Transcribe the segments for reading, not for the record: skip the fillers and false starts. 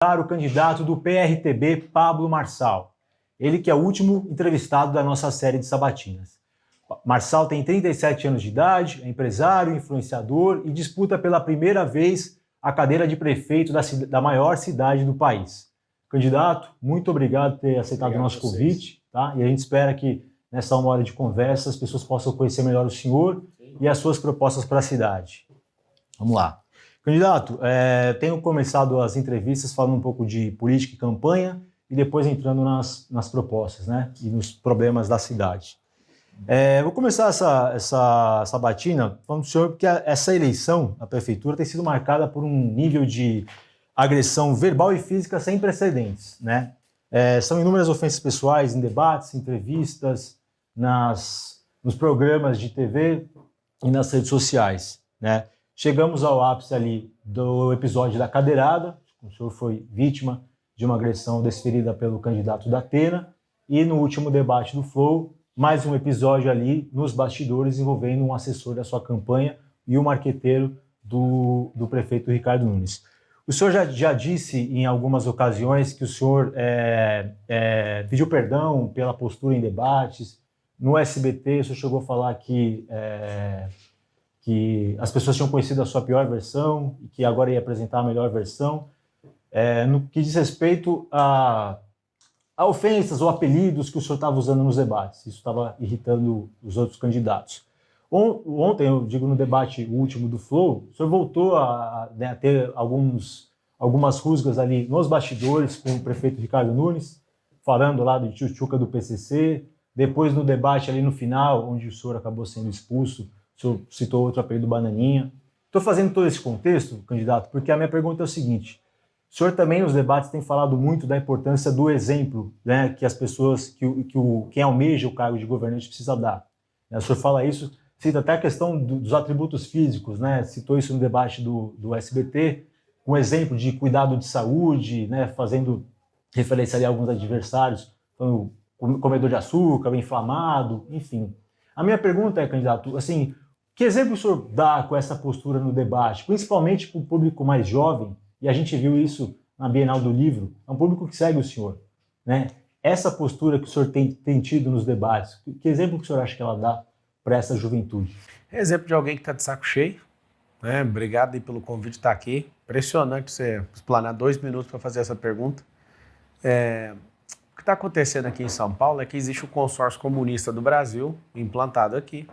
O candidato do PRTB, Pablo Marçal. Ele que é o último entrevistado da nossa série de sabatinas. Marçal tem 37 anos de idade, é empresário, influenciador e disputa pela primeira vez a cadeira de prefeito da maior cidade do país. Candidato, muito obrigado por ter aceitado o nosso convite, tá? E a gente espera que nessa uma hora de conversa as pessoas possam conhecer melhor o senhor e as suas propostas para a cidade. Vamos lá. Candidato, tenho começado as entrevistas falando um pouco de política e campanha e depois entrando nas propostas, né, e nos problemas da cidade. Vou começar essa sabatina falando do senhor, porque essa eleição na prefeitura tem sido marcada por um nível de agressão verbal e física sem precedentes, né? São inúmeras ofensas pessoais em debates, entrevistas, nos programas de TV e nas redes sociais, né? Chegamos ao ápice ali do episódio da cadeirada, o senhor foi vítima de uma agressão desferida pelo candidato da Atena, e no último debate do Flow, mais um episódio ali nos bastidores envolvendo um assessor da sua campanha e o marqueteiro do prefeito Ricardo Nunes. O senhor já disse em algumas ocasiões que o senhor pediu perdão pela postura em debates. No SBT, o senhor chegou a falar que as pessoas tinham conhecido a sua pior versão e que agora ia apresentar a melhor versão. No que diz respeito a ofensas ou apelidos que o senhor estava usando nos debates. Isso estava irritando os outros candidatos. Ontem, eu digo no debate último do Flow, o senhor voltou a ter algumas rusgas ali nos bastidores com o prefeito Ricardo Nunes, falando lá do tchutchuca do PCC. Depois, no debate ali no final, onde o senhor acabou sendo expulso, o senhor citou outro apelido, Bananinha. Estou fazendo todo esse contexto, candidato, porque a minha pergunta é o seguinte: o senhor também nos debates tem falado muito da importância do exemplo, né, que as pessoas, quem almeja o cargo de governante precisa dar. O senhor fala isso, cita até a questão dos atributos físicos, né, citou isso no debate do SBT, um exemplo de cuidado de saúde, né, fazendo referência ali a alguns adversários, falando comedor de açúcar, inflamado, enfim. A minha pergunta é, candidato, assim, que exemplo o senhor dá com essa postura no debate, principalmente para o público mais jovem, e a gente viu isso na Bienal do Livro, é um público que segue o senhor, né? Essa postura que o senhor tem tido nos debates, que exemplo que o senhor acha que ela dá para essa juventude? Exemplo de alguém que está de saco cheio, né? Obrigado aí pelo convite de estar aqui. Impressionante você explanar 2 minutos para fazer essa pergunta. O que está acontecendo aqui em São Paulo é que existe o consórcio comunista do Brasil, implantado aqui.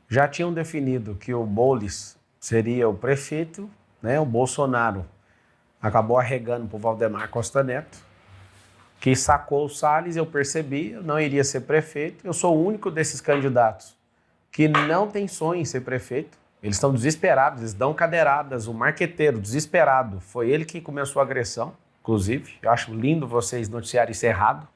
Já tinham definido que o Boulos seria o prefeito, né? O Bolsonaro acabou arregando para o Valdemar Costa Neto, que sacou o Salles. Eu percebi, eu não iria ser prefeito. Eu sou o único desses candidatos que não tem sonho em ser prefeito. Eles estão desesperados, eles dão cadeiradas. O marqueteiro, desesperado, foi ele que começou a agressão, inclusive. Eu acho lindo vocês noticiarem isso errado.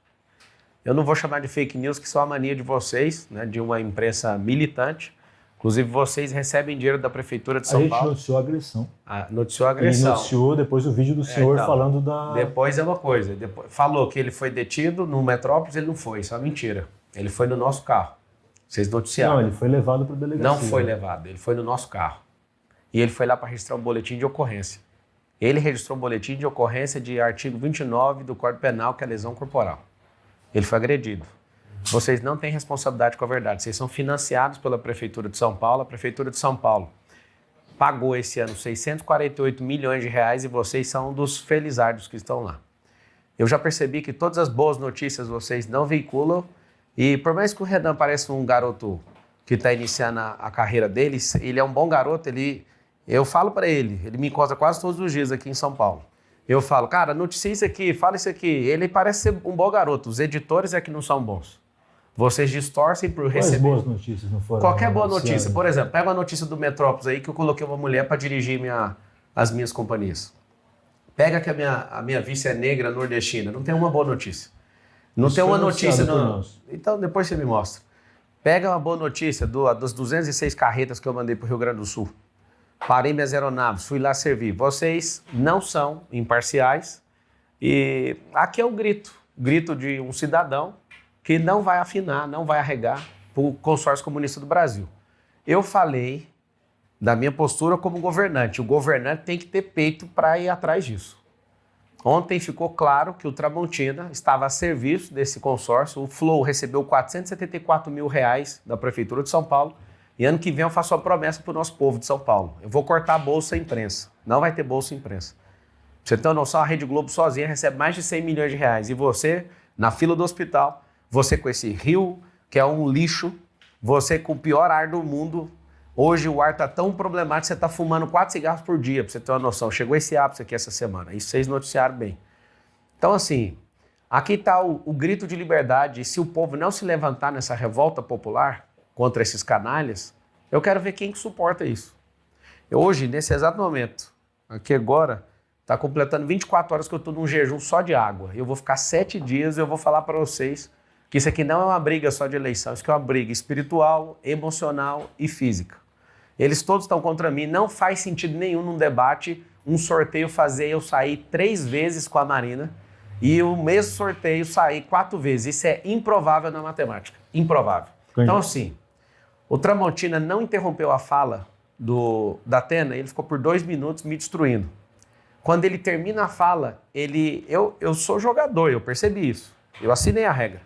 Eu não vou chamar de fake news, que são a mania de vocês, né, de uma imprensa militante. Inclusive, vocês recebem dinheiro da Prefeitura de São Paulo. A gente noticiou a agressão. Noticiou a agressão. E noticiou depois o vídeo do senhor então, falando da... Depois é uma coisa. Falou que ele foi detido no Metrópolis, ele não foi. Isso é uma mentira. Ele foi no nosso carro. Vocês noticiaram. Não, ele foi levado para a delegacia. Não foi levado, ele foi no nosso carro. E ele foi lá para registrar um boletim de ocorrência. Ele registrou um boletim de ocorrência de artigo 29 do Código Penal, que é lesão corporal. Ele foi agredido. Vocês não têm responsabilidade com a verdade. Vocês são financiados pela Prefeitura de São Paulo. A Prefeitura de São Paulo pagou esse ano 648 milhões de reais e vocês são um dos felizardos que estão lá. Eu já percebi que todas as boas notícias vocês não veiculam e por mais que o Renan pareça um garoto que está iniciando a carreira dele, ele é um bom garoto, eu falo para ele me encontra quase todos os dias aqui em São Paulo. Eu falo, cara, noticia isso aqui, fala isso aqui. Ele parece ser um bom garoto, os editores é que não são bons. Vocês distorcem por receber... Quais boas notícias não foram? Qualquer boa notícia. Por exemplo, pega uma notícia do Metrópolis aí que eu coloquei uma mulher para dirigir as minhas companhias. Pega que a minha vice é negra, nordestina. Não tem uma boa notícia. Não tem uma notícia... Então, depois você me mostra. Pega uma boa notícia das 206 carretas que eu mandei para o Rio Grande do Sul. Parei minhas aeronaves, fui lá servir. Vocês não são imparciais. E aqui é o grito de um cidadão que não vai afinar, não vai arregar para o consórcio comunista do Brasil. Eu falei da minha postura como governante. O governante tem que ter peito para ir atrás disso. Ontem ficou claro que o Tramontina estava a serviço desse consórcio. O Flow recebeu R$474 mil da Prefeitura de São Paulo. E ano que vem eu faço uma promessa para o nosso povo de São Paulo. Eu vou cortar a bolsa imprensa. Não vai ter bolsa imprensa. Pra você ter uma noção, a Rede Globo sozinha recebe mais de R$100 milhões. E você, na fila do hospital, você com esse rio, que é um lixo, você com o pior ar do mundo. Hoje o ar está tão problemático que você está fumando 4 cigarros por dia, para você ter uma noção. Chegou esse ápice aqui essa semana. Isso vocês noticiaram bem. Então, assim, aqui está o grito de liberdade. E se o povo não se levantar nessa revolta popular contra esses canalhas, eu quero ver quem que suporta isso. Hoje, nesse exato momento, aqui agora, está completando 24 horas que eu estou num jejum só de água. Eu vou ficar 7 dias e eu vou falar para vocês que isso aqui não é uma briga só de eleição. Isso aqui é uma briga espiritual, emocional e física. Eles todos estão contra mim. Não faz sentido nenhum num debate, um sorteio fazer eu sair 3 vezes com a Marina e o mesmo sorteio sair 4 vezes. Isso é improvável na matemática. Improvável. Então, assim, o Tramontina não interrompeu a fala da Atena, ele ficou por 2 minutos me destruindo. Quando ele termina a fala, eu sou jogador, eu percebi isso. Eu assinei a regra.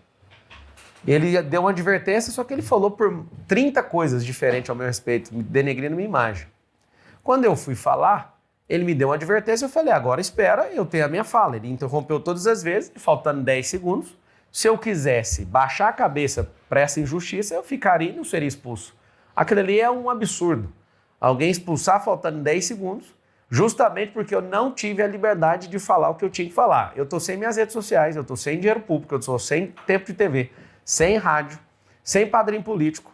Ele deu uma advertência, só que ele falou por 30 coisas diferentes ao meu respeito, denegrindo minha imagem. Quando eu fui falar, ele me deu uma advertência, eu falei, agora espera, eu tenho a minha fala. Ele interrompeu todas as vezes, faltando 10 segundos. Se eu quisesse baixar a cabeça para essa injustiça, eu ficaria e não seria expulso. Aquilo ali é um absurdo. Alguém expulsar faltando 10 segundos, justamente porque eu não tive a liberdade de falar o que eu tinha que falar. Eu estou sem minhas redes sociais, eu estou sem dinheiro público, eu estou sem tempo de TV. Sem rádio, sem padrinho político,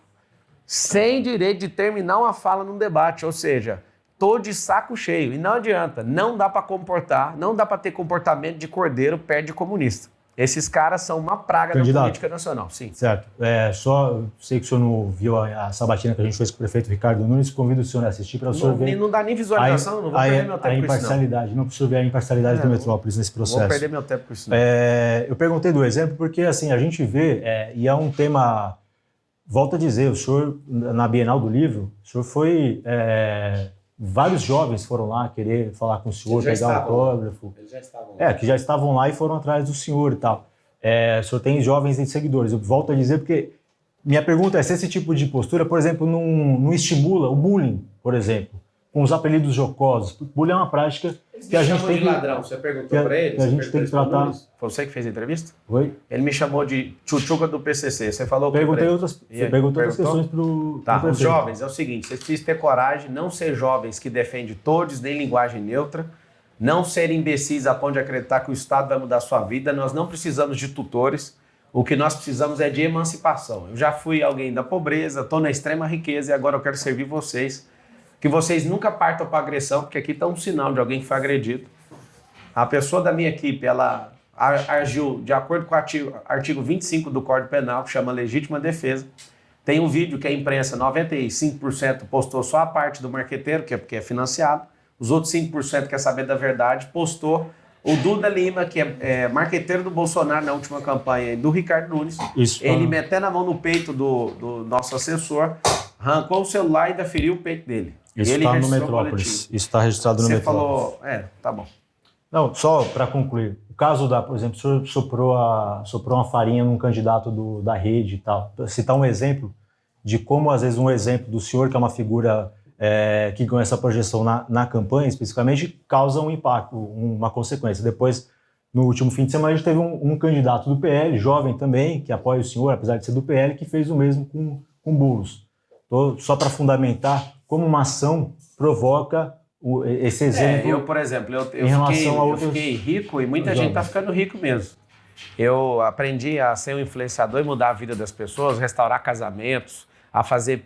sem direito de terminar uma fala num debate, ou seja, tô de saco cheio. E não adianta, não dá para comportar, não dá para ter comportamento de cordeiro perto de comunista. Esses caras são uma praga da política nacional, sim. Certo. Só sei que o senhor não viu a sabatina que a gente fez com o prefeito Ricardo Nunes, convido o senhor a assistir para o senhor ver. Não dá nem visualização, não vou perder meu tempo com isso não. Para o senhor ver a imparcialidade do Metrópolis nesse processo. Não vou perder meu tempo com isso não. Eu perguntei do exemplo porque assim, a gente vê, e é um tema, volto a dizer, o senhor, na Bienal do Livro, o senhor foi... vários jovens foram lá querer falar com o senhor, pegar autógrafo. Eles já estavam lá. Que já estavam lá e foram atrás do senhor e tal. O senhor tem jovens e seguidores. Eu volto a dizer porque minha pergunta é se esse tipo de postura, por exemplo, não estimula o bullying, por exemplo, com os apelidos jocosos. Bullying é uma prática que a gente tem de ladrão. Você perguntou para ele? Que a gente tem que tratar. Foi você que fez a entrevista? Oi? Ele me chamou de tchutchuca do PCC. Você falou Perguntei outras questões para o os jovens, é o seguinte, vocês precisam ter coragem, não ser jovens que defendem todos, nem linguagem neutra, não ser imbecis a ponto de acreditar que o Estado vai mudar a sua vida. Nós não precisamos de tutores, o que nós precisamos é de emancipação. Eu já fui alguém da pobreza, estou na extrema riqueza e agora eu quero servir vocês. Que vocês nunca partam para agressão, porque aqui está um sinal de alguém que foi agredido. A pessoa da minha equipe, ela agiu de acordo com o artigo 25 do Código Penal, que chama legítima defesa. Tem um vídeo que a imprensa, 95% postou só a parte do marqueteiro, que é porque é financiado. Os outros 5% quer saber da verdade, postou o Duda Lima, que é marqueteiro do Bolsonaro na última campanha, e do Ricardo Nunes. Ele metendo a mão no peito do nosso assessor, arrancou o celular e ainda feriu o peito dele. Isso está no Metrópolis. Isso está registrado no Metrópolis. Você falou... tá bom. Não, só para concluir. O caso por exemplo, o senhor soprou uma farinha num candidato da rede e tal. Citar um exemplo de como, às vezes, um exemplo do senhor, que é uma figura que ganha essa projeção na campanha, especificamente, causa um impacto, uma consequência. Depois, no último fim de semana, a gente teve um candidato do PL, jovem também, que apoia o senhor, apesar de ser do PL, que fez o mesmo com Boulos. Só para fundamentar como uma ação provoca esse exemplo. Eu, por exemplo, eu fiquei rico e muita gente está ficando rico mesmo. Eu aprendi a ser um influenciador e mudar a vida das pessoas, restaurar casamentos, a fazer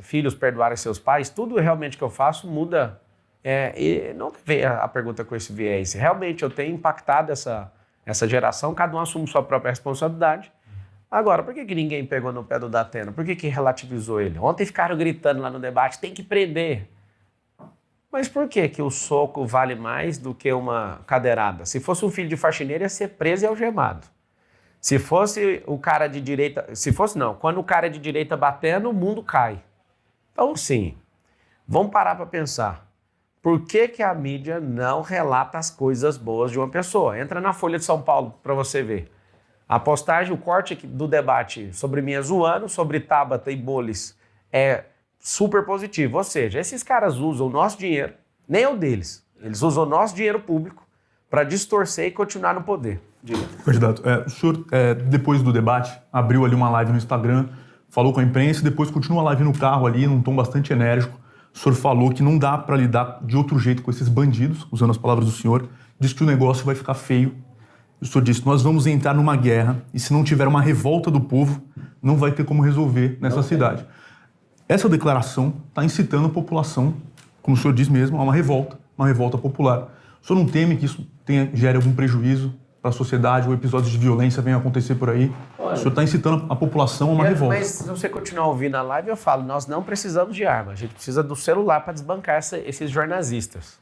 filhos perdoarem seus pais. Tudo realmente que eu faço muda. E não veio a pergunta com esse viés. Realmente eu tenho impactado essa geração, cada um assume sua própria responsabilidade. Agora, por que ninguém pegou no pé do Datena? Por que relativizou ele? Ontem ficaram gritando lá no debate, tem que prender. Mas por que o soco vale mais do que uma cadeirada? Se fosse um filho de faxineiro, ia ser preso e algemado. Se fosse o cara de direita... Quando o cara é de direita batendo, o mundo cai. Então, sim, vamos parar para pensar. por que a mídia não relata as coisas boas de uma pessoa? Entra na Folha de São Paulo para você ver. A postagem, o corte do debate sobre Minha zoando, sobre Tabata e Bolis é super positivo. Ou seja, esses caras usam o nosso dinheiro, nem é o deles, eles usam o nosso dinheiro público para distorcer e continuar no poder. Diga. Candidato, o senhor, depois do debate, abriu ali uma live no Instagram, falou com a imprensa e depois continua a live no carro ali, num tom bastante enérgico. O senhor falou que não dá para lidar de outro jeito com esses bandidos, usando as palavras do senhor, disse que o negócio vai ficar feio. O senhor disse, nós vamos entrar numa guerra e se não tiver uma revolta do povo, não vai ter como resolver nessa cidade. Essa declaração está incitando a população, como o senhor diz mesmo, a uma revolta popular. O senhor não teme que isso gere algum prejuízo para a sociedade ou episódios de violência venham acontecer por aí? Olha, o senhor está incitando a população a uma revolta. Mas se você continuar ouvindo a live, eu falo, nós não precisamos de arma, a gente precisa do celular para desbancar esses jornalistas.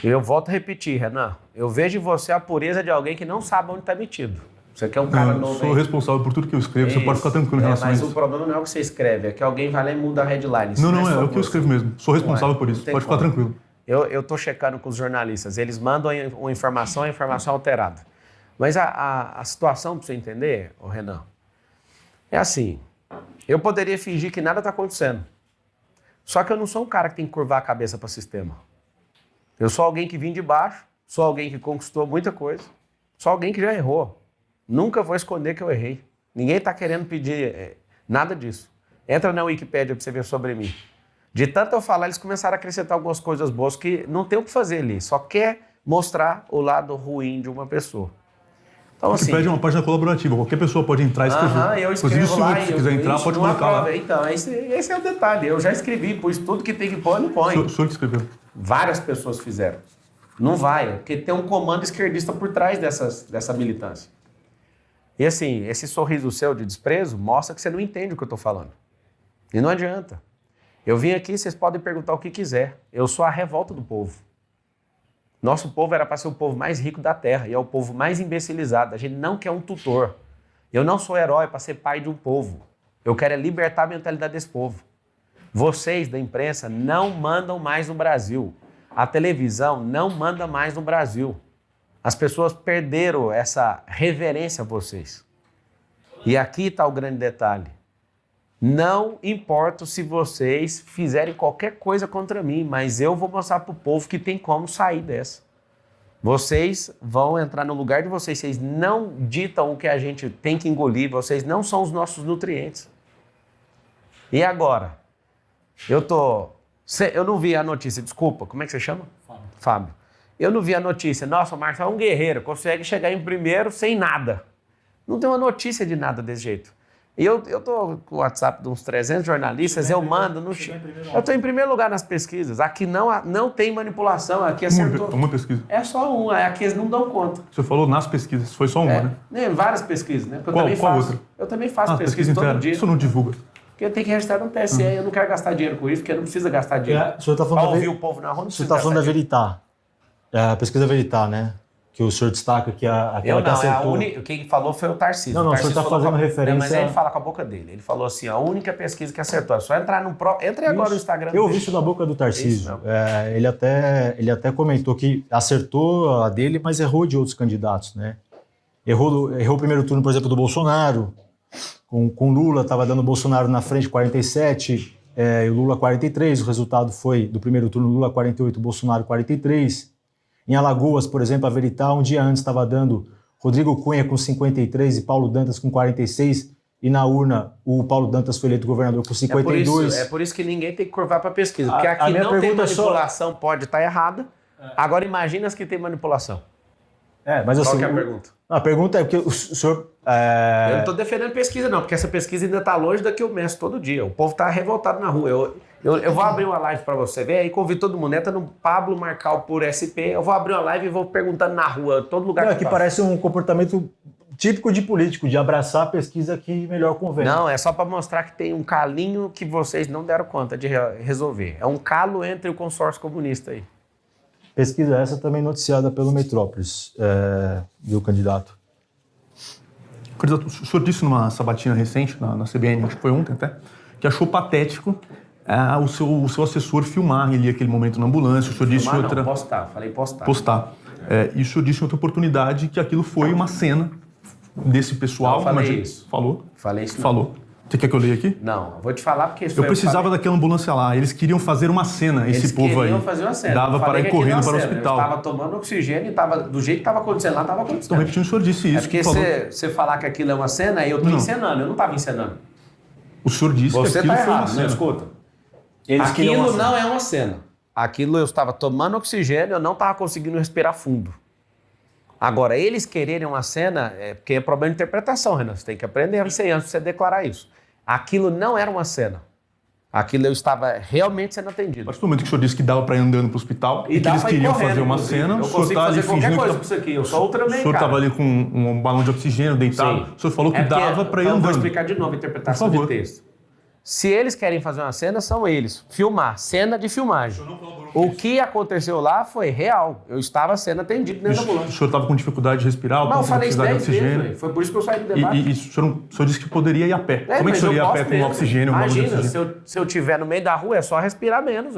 Eu volto a repetir, Renan, eu vejo em você a pureza de alguém que não sabe onde está metido. Você quer um cara novo. Eu sou responsável por tudo que eu escrevo, você pode ficar tranquilo em relação a isso. Mas o problema não é o que você escreve, é que alguém vai lá e muda a headline. Não, é o que eu escrevo mesmo. Sou responsável por isso, pode ficar tranquilo. Eu estou checando com os jornalistas, eles mandam uma informação, a informação alterada. Mas a situação, para você entender, Renan, é assim, eu poderia fingir que nada está acontecendo. Só que eu não sou um cara que tem que curvar a cabeça para o sistema. Eu sou alguém que vim de baixo, sou alguém que conquistou muita coisa, sou alguém que já errou. Nunca vou esconder que eu errei. Ninguém está querendo pedir nada disso. Entra na Wikipédia para você ver sobre mim. De tanto eu falar, eles começaram a acrescentar algumas coisas boas que não tem o que fazer ali. Só quer mostrar o lado ruim de uma pessoa. Então, assim, Wikipédia é uma página colaborativa. Qualquer pessoa pode entrar e escrever. Eu escrevo lá. Se quiser entrar, pode colocar lá. Então, esse é o detalhe. Eu já escrevi, pois tudo que tem que pôr, não põe. O senhor que escreveu? Várias pessoas fizeram. Não vai, porque tem um comando esquerdista por trás dessa militância. E assim, esse sorriso seu de desprezo mostra que você não entende o que eu estou falando. E não adianta. Eu vim aqui, vocês podem perguntar o que quiser. Eu sou a revolta do povo. Nosso povo era para ser o povo mais rico da terra e é o povo mais imbecilizado. A gente não quer um tutor. Eu não sou herói para ser pai de um povo. Eu quero é libertar a mentalidade desse povo. Vocês da imprensa não mandam mais no Brasil. A televisão não manda mais no Brasil. As pessoas perderam essa reverência a vocês. E aqui está o grande detalhe. Não importa se vocês fizerem qualquer coisa contra mim, mas eu vou mostrar para o povo que tem como sair dessa. Vocês vão entrar no lugar de vocês. Vocês não ditam o que a gente tem que engolir. Vocês não são os nossos nutrientes. E agora? Eu não vi a notícia. Desculpa, como é que você chama? Fábio. Eu não vi a notícia. Nossa, o Marcelo é um guerreiro. Consegue chegar em primeiro sem nada. Não tem uma notícia de nada desse jeito. E eu tô com o WhatsApp de uns 300 jornalistas, eu mando no... Eu estou em primeiro lugar nas pesquisas. Aqui não tem manipulação, aqui acertou. Uma pesquisa. É só uma, aqui eles não dão conta. Você falou nas pesquisas, foi só uma, né? Várias pesquisas, né? Qual outra? Eu também faço pesquisa todo dia. Isso não divulga. Porque eu tenho que registrar no TSE, eu não quero gastar dinheiro com isso, porque não precisa gastar dinheiro. O senhor está falando ouvir o povo na rua, não o senhor está falando da Veritar. A pesquisa Veritar, né? Que o senhor destaca que aquela que acertou. Quem falou foi o Tarcísio. Não, o senhor está fazendo referência... Mas ele fala com a boca dele. Ele falou assim, a única pesquisa que acertou. É só entrar no Entre agora no Instagram. Eu ouvi isso da boca do Tarcísio. Ele até comentou que acertou a dele, mas errou de outros candidatos, né? Errou o primeiro turno, por exemplo, do Bolsonaro. Com Lula, estava dando o Bolsonaro na frente, 47, e o Lula 43. O resultado foi do primeiro turno, Lula 48, Bolsonaro 43. Em Alagoas, por exemplo, a Veritar, um dia antes estava dando Rodrigo Cunha com 53 e Paulo Dantas com 46. E na urna, o Paulo Dantas foi eleito governador com 52. É por isso que ninguém tem que curvar para pesquisa. Porque aqui não tem manipulação, pode estar errada. Agora imagina as que tem manipulação. Mas assim, qual que é a pergunta? A pergunta é porque o senhor... Eu não estou defendendo pesquisa, não, porque essa pesquisa ainda está longe da que eu meço todo dia. O povo está revoltado na rua. Eu vou abrir uma live para você ver, aí convido todo mundo, entra no Pablo Marcal por SP, eu vou abrir uma live e vou perguntando na rua, todo lugar que parece um comportamento típico de político, de abraçar a pesquisa que melhor convém. Não, é só para mostrar que tem um calinho que vocês não deram conta de resolver. É um calo entre o consórcio comunista aí. Pesquisa essa também noticiada pelo Metrópolis, do candidato. Candidato, o senhor disse numa sabatina recente, na CBN, acho que foi ontem até, que achou patético o seu assessor filmar ali aquele momento na ambulância. O senhor disse em outra... postar, falei postar. Postar. E o senhor disse em outra oportunidade que aquilo foi uma cena desse pessoal. Não, falei isso. Falou? Falei isso. Falou. Você quer que eu leia aqui? Não, vou te falar porque... Eu precisava daquela ambulância lá. Eles queriam fazer uma cena, esse povo aí. Eles queriam fazer uma cena. Dava para ir correndo para o hospital. Eu estava tomando oxigênio e do jeito que estava acontecendo lá, estava acontecendo. Então, repetindo, o senhor disse isso. É porque você falar que aquilo é uma cena, eu estou encenando. Eu não estava encenando. O senhor disse que aquilo foi uma cena. Não, escuta. Aquilo não é uma cena. Aquilo eu estava tomando oxigênio, eu não estava conseguindo respirar fundo. Agora, eles quererem uma cena, porque é problema de interpretação, Renan. Você tem que aprender isso aí antes de você declarar isso. Aquilo não era uma cena. Aquilo eu estava realmente sendo atendido. A partir do momento que o senhor disse que dava para ir andando para o hospital e que eles queriam fazer uma cena, eu consigo fazer qualquer coisa com isso aqui. Eu sou Ultraman, cara. O senhor estava ali com um balão de oxigênio deitado. Sim. O senhor falou que dava para ir andando. Eu vou explicar de novo a interpretação de texto. Se eles querem fazer uma cena, são eles. Filmar, cena de filmagem. O que aconteceu lá foi real. Eu estava sendo atendido dentro da ambulância. O senhor estava com dificuldade de respirar? Não, eu falei isso 10 vezes. Foi por isso que eu saí do debate. E o senhor disse que poderia ir a pé. Como é que o senhor ia a pé com oxigênio? Imagina, se eu estiver no meio da rua, é só respirar menos.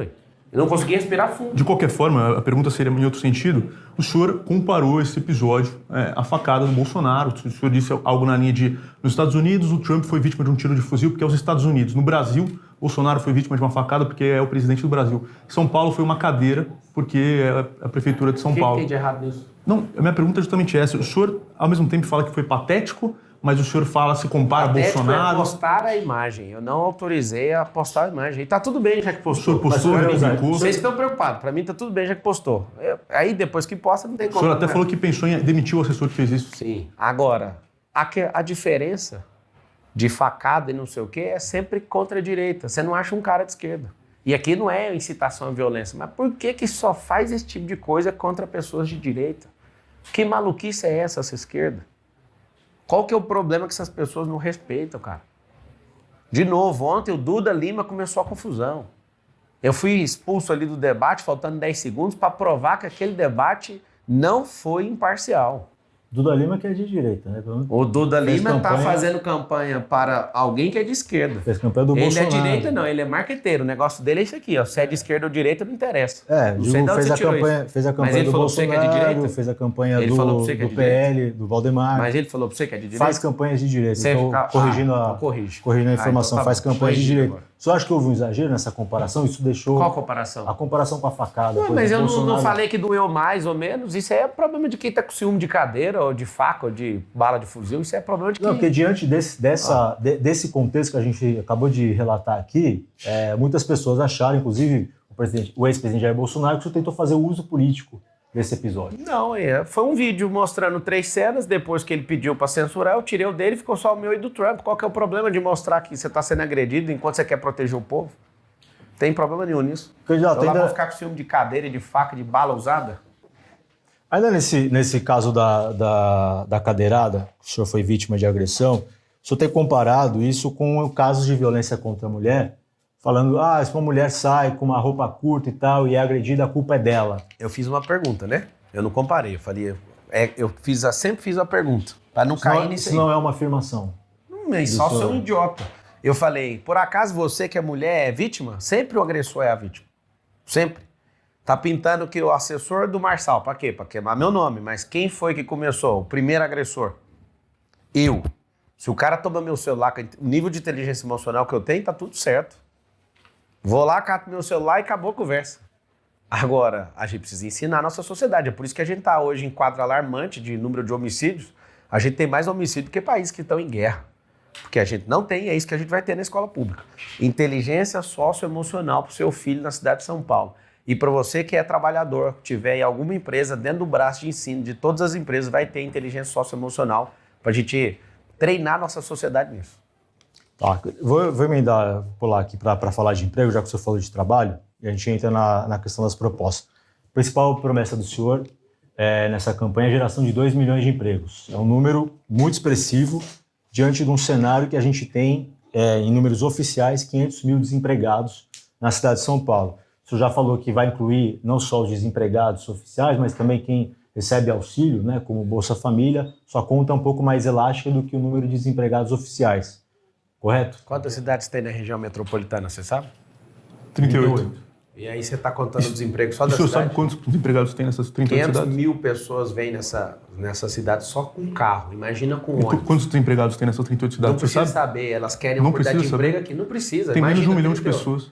Eu não consegui respirar fundo. De qualquer forma, a pergunta seria em outro sentido. O senhor comparou esse episódio à facada do Bolsonaro. O senhor disse algo na linha de: nos Estados Unidos, o Trump foi vítima de um tiro de fuzil porque é os Estados Unidos. No Brasil, Bolsonaro foi vítima de uma facada porque é o presidente do Brasil. São Paulo foi uma cadeira porque é a prefeitura de São Paulo. O que tem de errado nisso? Não, a minha pergunta é justamente essa. O senhor, ao mesmo tempo, fala que foi patético, mas o senhor se compara a Bolsonaro... É postar a imagem. Eu não autorizei a postar a imagem. E tá tudo bem já que postou. O senhor postou, replicou. Vocês estão preocupados. Para mim tá tudo bem já que postou. Aí depois que posta não tem como. O senhor até falou que pensou em demitir o assessor que fez isso. Sim. Agora, a diferença de facada e não sei o quê é sempre contra a direita. Você não acha um cara de esquerda. E aqui não é incitação à violência. Mas por que só faz esse tipo de coisa contra pessoas de direita? Que maluquice é essa esquerda? Qual que é o problema que essas pessoas não respeitam, cara? De novo, ontem o Duda Lima começou a confusão. Eu fui expulso ali do debate, faltando 10 segundos, para provar que aquele debate não foi imparcial. Duda Lima que é de direita, né? O Duda Lima está fazendo campanha para alguém que é de esquerda. Fez campanha do Bolsonaro. Ele é direita não, ele é marqueteiro. O negócio dele é isso aqui, ó. Se é de esquerda ou direita, não interessa. Não sei de onde você tirou isso. Fez a campanha do Bolsonaro, fez a campanha do PL, do Valdemar. Mas ele falou para você que é de direita? Faz campanhas de direita. Estou corrigindo a informação, então, faz campanhas de direita. Você acha que houve um exagero nessa comparação? Isso deixou... Qual comparação? A comparação com a facada. Mas eu não falei que doeu mais ou menos. Isso é problema de quem está com ciúme de cadeira, ou de faca, ou de bala de fuzil. Isso é problema de quem... Não, porque diante desse contexto que a gente acabou de relatar aqui, muitas pessoas acharam, inclusive o ex-presidente Jair Bolsonaro, que o senhor tentou fazer o uso político desse episódio. Não, foi um vídeo mostrando 3 cenas, depois que ele pediu para censurar, eu tirei o dele e ficou só o meu e do Trump. Qual que é o problema de mostrar que você está sendo agredido enquanto você quer proteger o povo? Tem problema nenhum nisso. Candidato, eu lá vou ficar com ciúme de cadeira, de faca, de bala usada? Ainda nesse caso da cadeirada, que o senhor foi vítima de agressão, o senhor tem comparado isso com casos de violência contra a mulher, falando, se uma mulher sai com uma roupa curta e tal e é agredida, a culpa é dela. Eu fiz uma pergunta, né? Eu não comparei, eu falei, sempre fiz a pergunta, para não cair nisso aí. Isso não é uma afirmação. Só ser um idiota. Eu falei, por acaso você que é mulher é vítima? Sempre o agressor é a vítima. Sempre. Tá pintando que o assessor do Marçal, para quê? Para queimar meu nome, mas quem foi que começou? O primeiro agressor? Eu. Se o cara toma meu celular, com o nível de inteligência emocional que eu tenho, tá tudo certo. Vou lá, cato meu celular e acabou a conversa. Agora, a gente precisa ensinar a nossa sociedade. É por isso que a gente está hoje em quadro alarmante de número de homicídios. A gente tem mais homicídio do que países que estão em guerra. Porque a gente não tem, é isso que a gente vai ter na escola pública. Inteligência socioemocional para o seu filho na cidade de São Paulo. E para você que é trabalhador, tiver em alguma empresa, dentro do braço de ensino de todas as empresas, vai ter inteligência socioemocional para a gente treinar nossa sociedade nisso. Tá, vou emendar, pular aqui para falar de emprego, já que o senhor falou de trabalho, e a gente entra na questão das propostas. A principal promessa do senhor nessa campanha é a geração de 2 milhões de empregos. É um número muito expressivo diante de um cenário que a gente tem, em números oficiais, 500 mil desempregados na cidade de São Paulo. O senhor já falou que vai incluir não só os desempregados oficiais, mas também quem recebe auxílio, né, como Bolsa Família, sua conta é um pouco mais elástica do que o número de desempregados oficiais. Correto? Quantas cidades tem na região metropolitana, você sabe? 38. E aí você está contando o desemprego só E da o senhor cidade? sabe quantos desempregados tem nessas 38 500 cidades? mil pessoas vêm nessa cidade só com carro. Imagina com E ônibus. quantos desempregados tem nessas 38 Não cidades? Você precisa sabe? saber, elas querem Não oportunidade de precisa emprego saber. aqui. Não precisa. Tem menos de 1 milhão de 38. pessoas.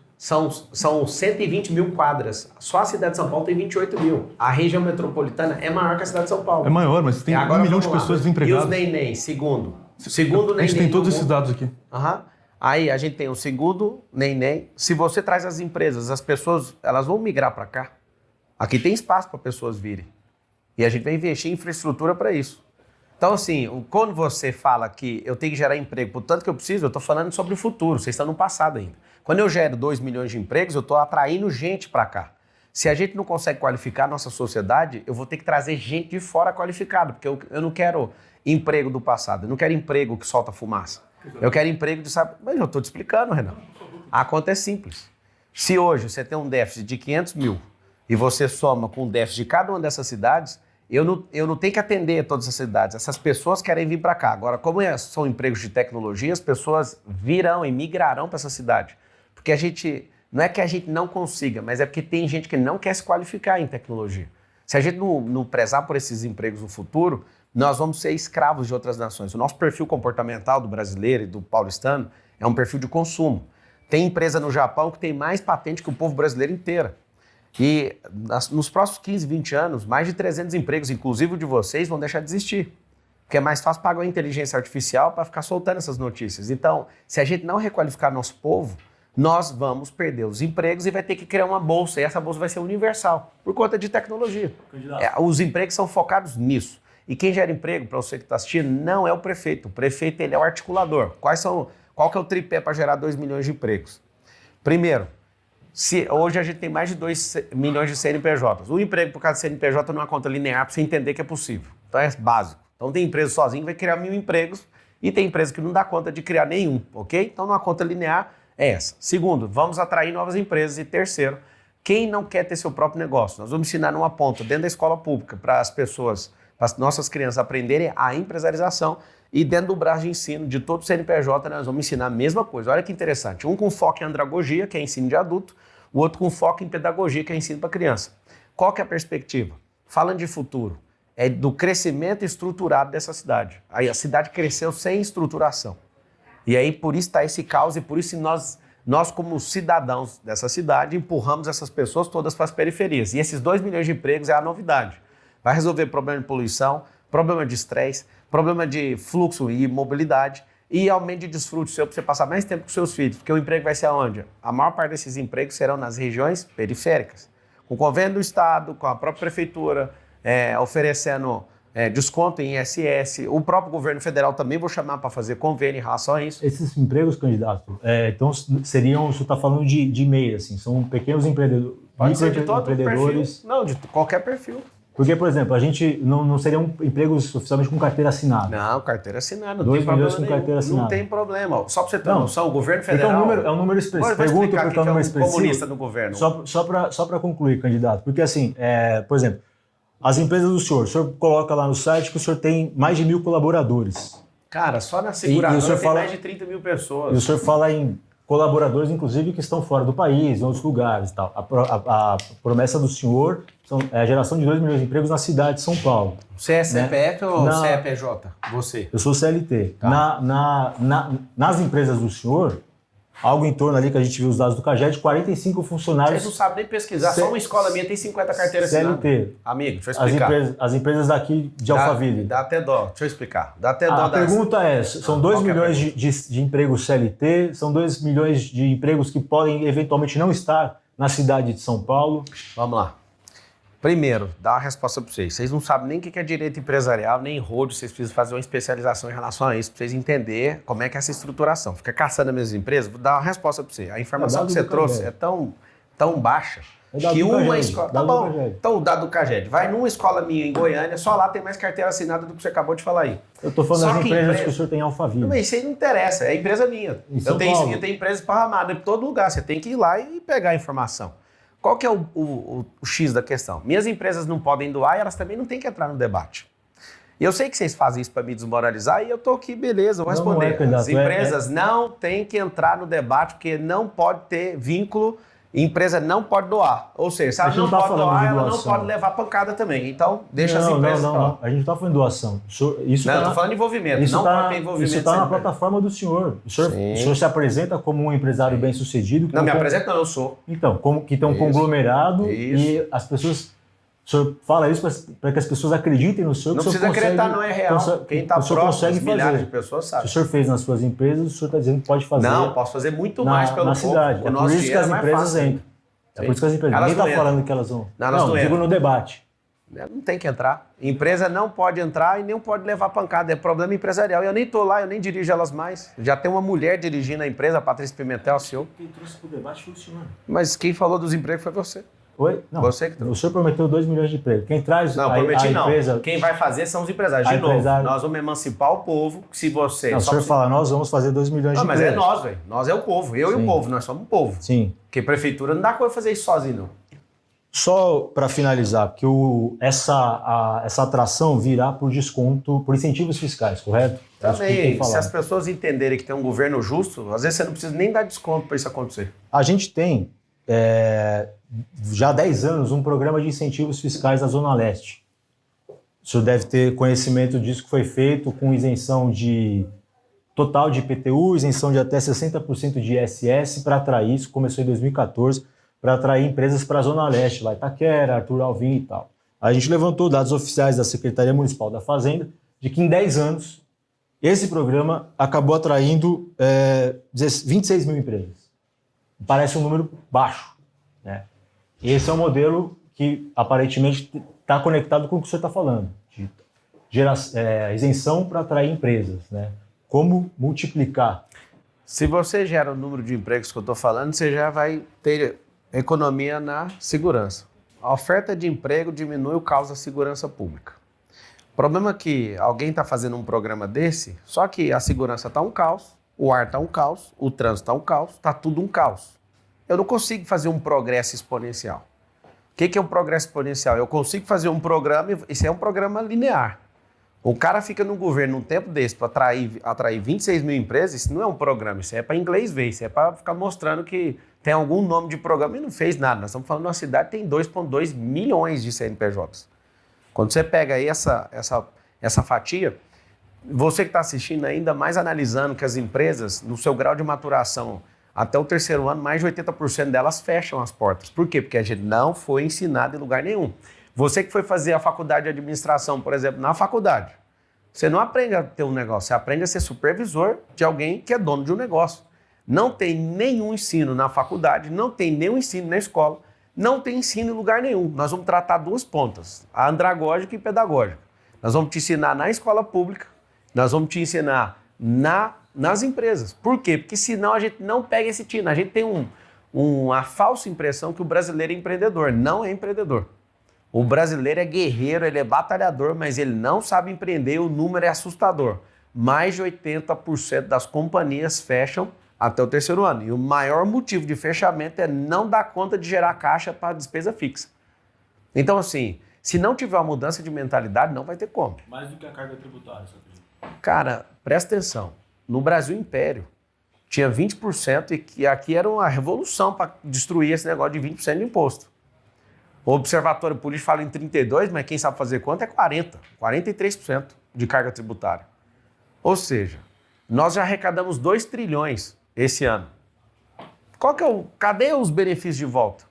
São 120 mil quadras. Só a cidade de São Paulo tem 28 mil. A região metropolitana é maior que a cidade de São Paulo. É maior, mas tem 1 milhão de vamos lá. pessoas E desempregadas. os neném, segundo A gente neném tem no todos esses mundo. dados aqui. Aham. Aí a gente tem o segundo neném. Se você traz as empresas, as pessoas, elas vão migrar para cá. Aqui tem espaço para pessoas virem. E a gente vai investir em infraestrutura para isso. Então, assim, quando você fala que eu tenho que gerar emprego, portanto que eu preciso, eu estou falando sobre o futuro, vocês estão no passado ainda. Quando eu gero 2 milhões de empregos, eu estou atraindo gente para cá. Se a gente não consegue qualificar a nossa sociedade, eu vou ter que trazer gente de fora qualificada, porque eu não quero emprego do passado, eu não quero emprego que solta fumaça. Eu quero emprego de... Mas eu estou te explicando, Renan. A conta é simples. Se hoje você tem um déficit de 500 mil e você soma com o déficit de cada uma dessas cidades, eu não tenho que atender todas as cidades. Essas pessoas querem vir para cá. Agora, como são empregos de tecnologia, as pessoas virão e migrarão para essa cidade. Porque não é que a gente não consiga, mas é porque tem gente que não quer se qualificar em tecnologia. Se a gente não prezar por esses empregos no futuro, nós vamos ser escravos de outras nações. O nosso perfil comportamental do brasileiro e do paulistano é um perfil de consumo. Tem empresa no Japão que tem mais patente que o povo brasileiro inteiro. E nos próximos 15, 20 anos, mais de 300 empregos, inclusive o de vocês, vão deixar de existir. Porque é mais fácil pagar a inteligência artificial para ficar soltando essas notícias. Então, se a gente não requalificar nosso povo, nós vamos perder os empregos e vai ter que criar uma bolsa. E essa bolsa vai ser universal, por conta de tecnologia. Os empregos são focados nisso. E quem gera emprego, para você que está assistindo, não é o prefeito. O prefeito ele é o articulador. Qual que é o tripé para gerar 2 milhões de empregos? Primeiro, hoje a gente tem mais de 2 milhões de CNPJs. O emprego por causa de CNPJ não é uma conta linear para você entender que é possível. Então é básico. Então tem empresa sozinha que vai criar 1.000 empregos e tem empresa que não dá conta de criar nenhum, ok? Então uma conta linear é essa. Segundo, vamos atrair novas empresas. E terceiro, quem não quer ter seu próprio negócio? Nós vamos ensinar numa ponta dentro da escola pública para as pessoas, para as nossas crianças aprenderem a empresarização e dentro do braço de ensino de todo o CNPJ nós vamos ensinar a mesma coisa. Olha que interessante. Um com foco em andragogia, que é ensino de adulto, o outro com foco em pedagogia, que é ensino para criança. Qual que é a perspectiva? Falando de futuro, é do crescimento estruturado dessa cidade. Aí a cidade cresceu sem estruturação. E aí por isso está esse caos e por isso nós como cidadãos dessa cidade empurramos essas pessoas todas para as periferias. E esses 2 milhões de empregos é a novidade. Vai resolver problema de poluição, problema de estresse, problema de fluxo e mobilidade e aumento de desfrute seu para você passar mais tempo com seus filhos. Porque o emprego vai ser aonde? A maior parte desses empregos serão nas regiões periféricas. Com o convênio do Estado, com a própria prefeitura, oferecendo desconto em ISS. O próprio governo federal também vou chamar para fazer convênio em relação a isso. Esses empregos, candidato, então seriam, o senhor está falando de MEI, assim, são pequenos empreendedores, Pode ser de todo empreendedores. perfil. Não, de qualquer perfil. Porque, por exemplo, a gente não seriam empregos oficialmente com carteira assinada. Não, carteira assinada, não 2 tem problema milhões com nenhum. carteira assinada. Não tem problema. Só para você ter Não. noção, o governo Porque federal... é um número expressivo. Vou Pergunto explicar porque é um número expressivo. comunista no governo. Só para concluir, candidato. Porque, assim, por exemplo, as empresas do senhor, o senhor coloca lá no site que o senhor tem mais de 1.000 colaboradores. Cara, só na seguradora o senhor tem mais de 30 mil pessoas. E o senhor fala em colaboradores, inclusive, que estão fora do país, em outros lugares e tal. A promessa do senhor é a geração de 2 milhões de empregos na cidade de São Paulo. Você é CPF ou Na- CEPJ? Você. Eu sou CLT. Tá. Nas empresas do senhor, algo em torno ali que a gente viu os dados do CAGED, 45 Vocês não funcionários sabem nem pesquisar. Só uma escola minha tem 50 carteiras assinadas. CLT. Amigo, deixa eu explicar. As empresas daqui de Alphaville. Dá até dó. Deixa eu explicar. Dá até dó. A pergunta é, são 2 qual que é a milhões de empregos CLT, são 2 milhões de empregos que podem eventualmente não estar na cidade de São Paulo. Vamos lá. Primeiro, dá uma resposta para vocês. Vocês não sabem nem o que é direito empresarial, nem road. Vocês precisam fazer uma especialização em relação a isso, para vocês entenderem como é que é essa estruturação. Fica caçando as minhas empresas, vou dar uma resposta para você. A informação que você trouxe é tão baixa que uma escola... Tá bom, então o dado do CAGED. Vai numa escola minha em Goiânia, só lá tem mais carteira assinada do que você acabou de falar aí. Eu estou falando Só das que empresas que o senhor tem em Alphaville. Mas isso aí não interessa, é empresa minha. Em São Eu Paulo. tenho empresa esparramada em todo lugar, você tem que ir lá e pegar a informação. Qual que é o X da questão? Minhas empresas não podem doar e elas também não têm que entrar no debate. E eu sei que vocês fazem isso para me desmoralizar e eu estou aqui, beleza, eu vou responder. Não é, candidato, As empresas não têm que entrar no debate porque não pode ter vínculo Empresa não pode doar. Ou seja, se ela não pode doar, ela não pode levar pancada também. Então, deixa as empresas... Não. A gente não está falando de doação. Eu estou falando de envolvimento. Não pode ter envolvimento. Isso está na plataforma do senhor. O senhor se apresenta como um empresário bem-sucedido. Não, me apresenta não, eu sou. Então, que tem um conglomerado e as pessoas... O senhor fala isso para que as pessoas acreditem no senhor. Não precisa acreditar, não é real. Quem está próximo, milhares de pessoas sabe. Se o senhor fez nas suas empresas, o senhor está dizendo que pode fazer. Não, posso fazer muito mais pelo na cidade. É por isso que as empresas entram. É por isso que as empresas... Ninguém está falando que elas vão... Não, digo no debate. Não tem que entrar. Empresa não pode entrar e nem pode levar pancada. É problema empresarial. Eu nem estou lá, eu nem dirijo elas mais. Já tem uma mulher dirigindo a empresa, a Patrícia Pimentel, CEO. Quem trouxe para o debate foi o senhor. Mas quem falou dos empregos foi você. Oi? Não, você que trouxe. O senhor prometeu 2 milhões de empregos. Quem traz a empresa... Quem vai fazer são os empresários. De novo, nós vamos emancipar o povo. Se você... Não, o senhor fala, nós vamos fazer 2 milhões de empregos. Mas é nós, velho. Nós é o povo. Eu e o povo. Nós somos o povo. Sim. Porque prefeitura não dá coisa fazer isso sozinho, não. Só para finalizar, porque essa atração virá por desconto, por incentivos fiscais, correto? Também, se as pessoas entenderem que tem um governo justo, às vezes você não precisa nem dar desconto para isso acontecer. A gente tem, já há 10 anos, um programa de incentivos fiscais na Zona Leste. O senhor deve ter conhecimento disso, que foi feito com isenção total de IPTU, isenção de até 60% de ISS para atrair, isso começou em 2014, para atrair empresas para a Zona Leste, lá Itaquera, Arthur Alvim e tal. A gente levantou dados oficiais da Secretaria Municipal da Fazenda de que em 10 anos esse programa acabou atraindo 26 mil empresas. Parece um número baixo, né? Esse é um modelo que aparentemente está conectado com o que o senhor está falando, de isenção para atrair empresas, né? Como multiplicar? Se você gera o número de empregos que eu estou falando, você já vai ter economia na segurança. A oferta de emprego diminui o caos da segurança pública. O problema é que alguém está fazendo um programa desse, só que a segurança está um caos, o ar está um caos, o trânsito está um caos, está tudo um caos. Eu não consigo fazer um progresso exponencial. O que é um progresso exponencial? Eu consigo fazer um programa, isso é um programa linear. O cara fica no governo num tempo desse para atrair 26 mil empresas, isso não é um programa, isso é para inglês ver, isso é para ficar mostrando que tem algum nome de programa e não fez nada. Nós estamos falando de uma cidade que tem 2,2 milhões de CNPJs. Quando você pega aí essa fatia, você que está assistindo ainda mais analisando que as empresas, no seu grau de maturação, até o 3º ano, mais de 80% delas fecham as portas. Por quê? Porque a gente não foi ensinado em lugar nenhum. Você que foi fazer a faculdade de administração, por exemplo, na faculdade, você não aprende a ter um negócio, você aprende a ser supervisor de alguém que é dono de um negócio. Não tem nenhum ensino na faculdade, não tem nenhum ensino na escola, não tem ensino em lugar nenhum. Nós vamos tratar duas pontas, a andragógica e pedagógica. Nós vamos te ensinar na escola pública, nós vamos te ensinar nas empresas. Por quê? Porque senão a gente não pega esse tino. A gente tem uma falsa impressão que o brasileiro é empreendedor. Não é empreendedor. O brasileiro é guerreiro, ele é batalhador, mas ele não sabe empreender, o número é assustador. Mais de 80% das companhias fecham até o 3º ano. E o maior motivo de fechamento é não dar conta de gerar caixa para despesa fixa. Então, assim, se não tiver uma mudança de mentalidade, não vai ter como. Mais do que a carga tributária, seu filho. Cara, presta atenção. No Brasil Império, tinha 20% e que aqui era uma revolução para destruir esse negócio de 20% de imposto. O Observatório Político fala em 32%, mas quem sabe fazer conta é 40%, 43% de carga tributária. Ou seja, nós já arrecadamos 2 trilhões esse ano. Cadê os benefícios de volta?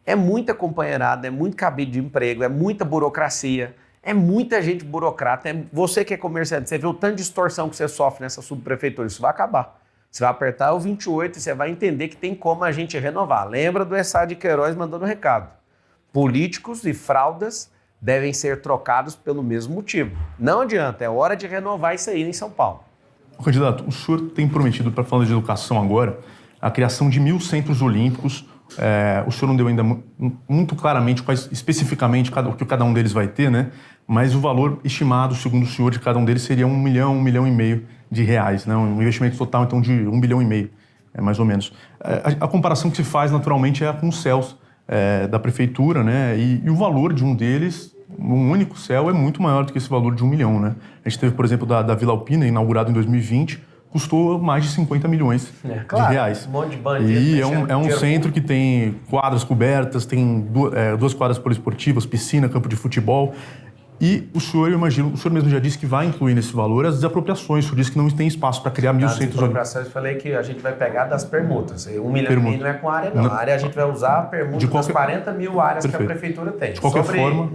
É muita companheirada, é muito cabide de emprego, é muita burocracia, é muita gente burocrata. Você que é comerciante, você vê o tanto de distorção que você sofre nessa subprefeitura, isso vai acabar. Você vai apertar o 28 e você vai entender que tem como a gente renovar. Lembra do Essá de Queiroz mandando recado. Políticos e fraudas devem ser trocados pelo mesmo motivo. Não adianta, é hora de renovar isso aí em São Paulo. Candidato, o senhor tem prometido, para falar de educação agora, a criação de 1.000 centros olímpicos. O senhor não deu ainda muito claramente quais especificamente o que cada um deles vai ter, né? Mas o valor estimado, segundo o senhor, de cada um deles seria 1 milhão, 1,5 milhão de reais, né? Um investimento total, então, de 1,5 bilhão, mais ou menos. A comparação que se faz, naturalmente, é com os céus da prefeitura, né? E o valor de um deles, um único céu, é muito maior do que esse valor de 1 milhão, né? A gente teve, por exemplo, da Vila Alpina, inaugurado em 2020, custou mais de 50 milhões de reais. Um monte de bandido. E é um centro que tem quadras cobertas, tem 2 quadras poliesportivas, piscina, campo de futebol. E o senhor, eu imagino, o senhor mesmo já disse que vai incluir nesse valor as desapropriações. O senhor disse que não tem espaço para criar 1.000 centros olímpicos. Desapropriações, eu falei que a gente vai pegar das permutas. 1 milhão e meio não é com a área, não. A área a gente vai usar a permuta das 40 mil áreas que a prefeitura tem. De qualquer forma,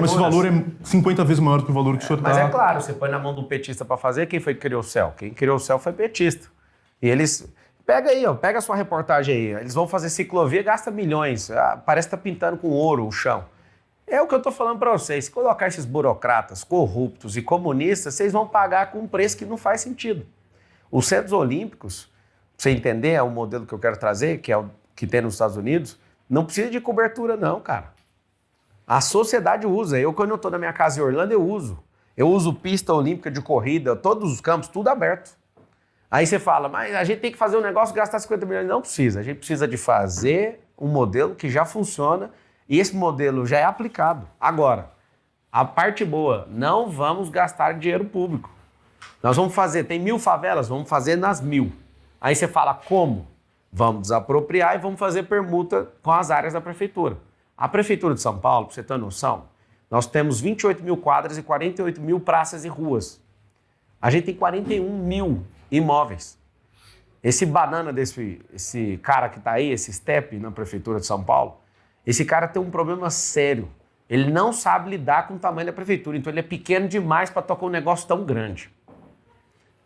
esse valor é 50 vezes maior do que o valor que o senhor está... Mas é claro, você põe na mão do petista para fazer, quem foi que criou o céu? Quem criou o céu foi petista. E eles... Pega aí, ó, pega a sua reportagem aí. Eles vão fazer ciclovia e gasta milhões. Parece que tá pintando com ouro o chão. É o que eu estou falando para vocês. Se colocar esses burocratas corruptos e comunistas, vocês vão pagar com um preço que não faz sentido. Os Centros Olímpicos, pra você entender, é o modelo que eu quero trazer, que é o que tem nos Estados Unidos, não precisa de cobertura não, cara. A sociedade usa. Eu, quando eu estou na minha casa em Orlando, eu uso. Eu uso pista olímpica de corrida, todos os campos, tudo aberto. Aí você fala, mas a gente tem que fazer um negócio e gastar 50 milhões. Não precisa. A gente precisa de fazer um modelo que já funciona. E esse modelo já é aplicado. Agora, a parte boa, não vamos gastar dinheiro público. Nós vamos fazer, tem 1.000 favelas, vamos fazer nas 1.000. Aí você fala, como? Vamos desapropriar e vamos fazer permuta com as áreas da prefeitura. A Prefeitura de São Paulo, para você ter noção, nós temos 28 mil quadras e 48 mil praças e ruas. A gente tem 41 mil imóveis. Esse banana esse cara que está aí, esse Step na Prefeitura de São Paulo, esse cara tem um problema sério. Ele não sabe lidar com o tamanho da prefeitura, então ele é pequeno demais para tocar um negócio tão grande.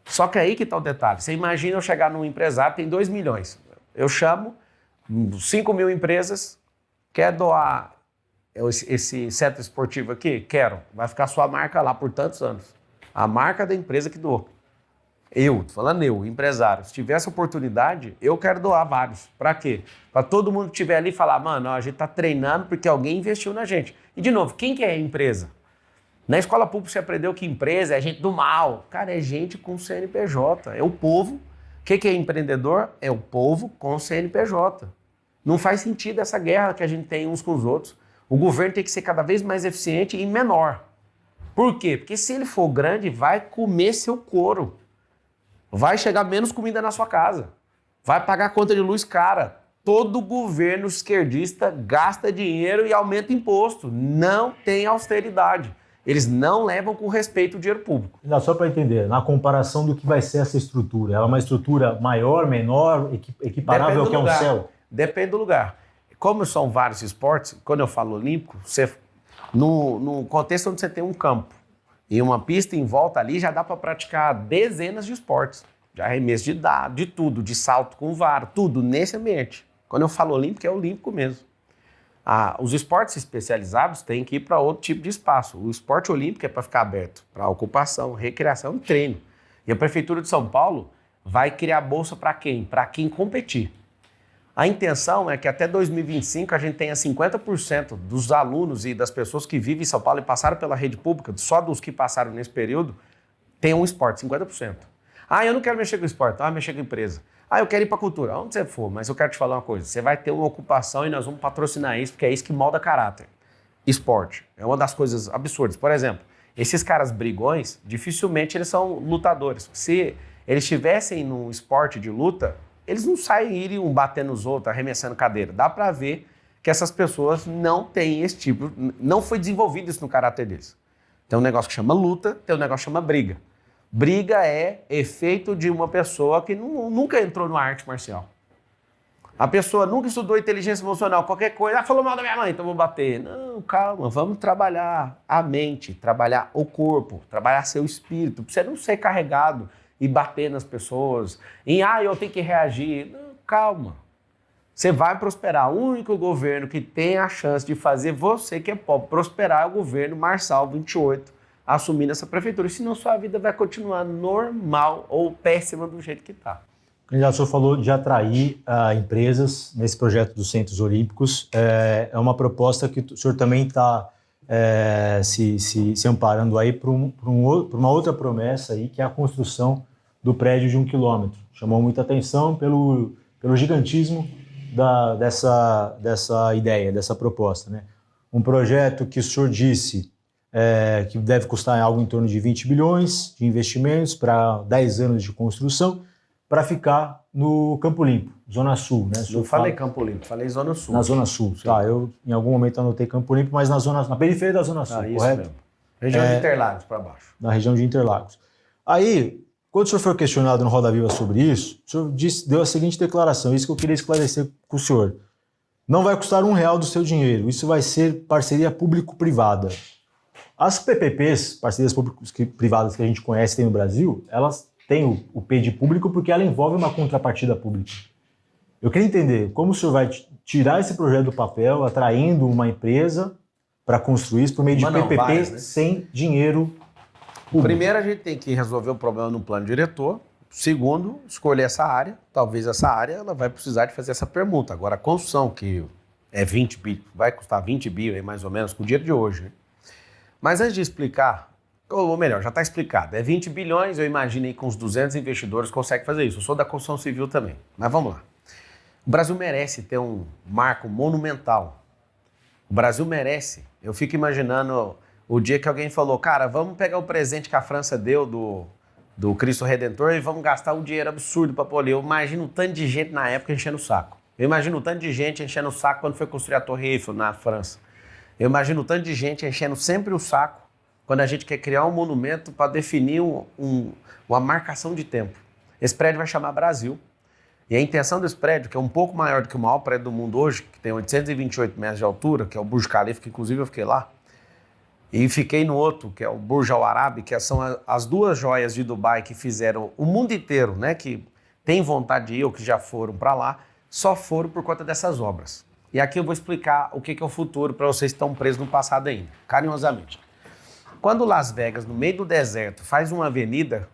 Só que aí que está o detalhe. Você imagina eu chegar num empresário, tem 2 milhões. Eu chamo 5 mil empresas, quer doar esse centro esportivo aqui? Quero. Vai ficar sua marca lá por tantos anos. A marca da empresa que doou. Tô falando empresário, se tiver essa oportunidade, eu quero doar vários. Para quê? Para todo mundo que estiver ali falar, mano, a gente tá treinando porque alguém investiu na gente. E de novo, quem que é a empresa? Na escola pública você aprendeu que empresa é gente do mal. Cara, é gente com CNPJ, é o povo. O que é empreendedor? É o povo com CNPJ. Não faz sentido essa guerra que a gente tem uns com os outros. O governo tem que ser cada vez mais eficiente e menor. Por quê? Porque se ele for grande, vai comer seu couro. Vai chegar menos comida na sua casa. Vai pagar conta de luz cara. Todo governo esquerdista gasta dinheiro e aumenta imposto. Não tem austeridade. Eles não levam com respeito o dinheiro público. Só para entender, na comparação do que vai ser essa estrutura, ela é uma estrutura maior, menor, equiparável ao que é um céu? Depende do lugar. Como são vários esportes, quando eu falo olímpico, no contexto onde você tem um campo, e uma pista em volta ali já dá para praticar dezenas de esportes. De arremesso de dado, de tudo, de salto com vara, tudo nesse ambiente. Quando eu falo olímpico, é olímpico mesmo. Os esportes especializados têm que ir para outro tipo de espaço. O esporte olímpico é para ficar aberto, para ocupação, recreação e treino. E a Prefeitura de São Paulo vai criar bolsa para quem? Para quem competir. A intenção é que até 2025 a gente tenha 50% dos alunos e das pessoas que vivem em São Paulo e passaram pela rede pública, só dos que passaram nesse período, tenham um esporte, 50%. Eu não quero mexer com esporte, mexer com empresa. Eu quero ir para a cultura. Onde você for, mas eu quero te falar uma coisa. Você vai ter uma ocupação e nós vamos patrocinar isso, porque é isso que molda caráter. Esporte é uma das coisas absurdas. Por exemplo, esses caras brigões, dificilmente eles são lutadores. Se eles estivessem num esporte de luta, eles não sairiam batendo nos outros, arremessando cadeira. Dá para ver que essas pessoas não têm esse tipo, não foi desenvolvido isso no caráter deles. Tem um negócio que chama luta, tem um negócio que chama briga. Briga é efeito de uma pessoa que nunca entrou numa arte marcial. A pessoa nunca estudou inteligência emocional, qualquer coisa, falou mal da minha mãe, então vou bater. Não, calma, vamos trabalhar a mente, trabalhar o corpo, trabalhar seu espírito, para você não ser carregado e bater nas pessoas, eu tenho que reagir. Não, calma. Você vai prosperar. O único governo que tem a chance de fazer você, que é pobre, prosperar é o governo Marçal 28, assumindo essa prefeitura. Senão sua vida vai continuar normal ou péssima do jeito que está. O senhor falou de atrair empresas nesse projeto dos Centros Olímpicos. É uma proposta que o senhor também está se amparando aí por uma outra promessa aí, que é a construção do prédio de 1 quilômetro. Chamou muita atenção pelo gigantismo dessa ideia, dessa proposta, né? Um projeto que o senhor disse que deve custar algo em torno de 20 bilhões de investimentos para 10 anos de construção, para ficar no Campo Limpo, Zona Sul. Né? Não falei Campo Limpo, falei Zona Sul. Na Zona Sul, tá. Eu em algum momento anotei Campo Limpo, mas na periferia da Zona Sul, isso correto? mesmo. Região de Interlagos para baixo. Na região de Interlagos. Aí, quando o senhor foi questionado no Roda Viva sobre isso, o senhor deu a seguinte declaração, isso que eu queria esclarecer com o senhor. Não vai custar R$1 do seu dinheiro, isso vai ser parceria público-privada. As PPPs, parcerias públicas-privadas que a gente conhece tem no Brasil, elas têm o P de público porque ela envolve uma contrapartida pública. Eu queria entender como o senhor vai tirar esse projeto do papel, atraindo uma empresa para construir isso por meio de PPP várias, né? sem dinheiro público. Primeiro, a gente tem que resolver o problema no plano diretor. Segundo, escolher essa área. Talvez essa área ela vai precisar de fazer essa permuta. Agora, a construção, que é 20 bi, vai custar 20 bi, mais ou menos, com o dinheiro de hoje. Né? Mas antes de explicar, ou melhor, já está explicado. É 20 bilhões, eu imaginei que uns 200 investidores conseguem fazer isso. Eu sou da construção civil também. Mas vamos lá. O Brasil merece ter um marco monumental. O Brasil merece. Eu fico imaginando o dia que alguém falou, cara, vamos pegar o presente que a França deu do Cristo Redentor e vamos gastar um dinheiro absurdo para polir. Eu imagino um tanto de gente na época enchendo o saco. Eu imagino um tanto de gente enchendo o saco quando foi construir a Torre Eiffel na França. Eu imagino um tanto de gente enchendo sempre o saco quando a gente quer criar um monumento para definir uma marcação de tempo. Esse prédio vai chamar Brasil. E a intenção desse prédio, que é um pouco maior do que o maior prédio do mundo hoje, que tem 828 metros de altura, que é o Burj Khalifa, que inclusive eu fiquei lá, e fiquei no outro, que é o Burj Al Arab, que são as duas joias de Dubai que fizeram o mundo inteiro, né, que tem vontade de ir ou que já foram para lá, só foram por conta dessas obras. E aqui eu vou explicar o que é o futuro para vocês que estão presos no passado ainda, carinhosamente. Quando Las Vegas, no meio do deserto, faz uma avenida,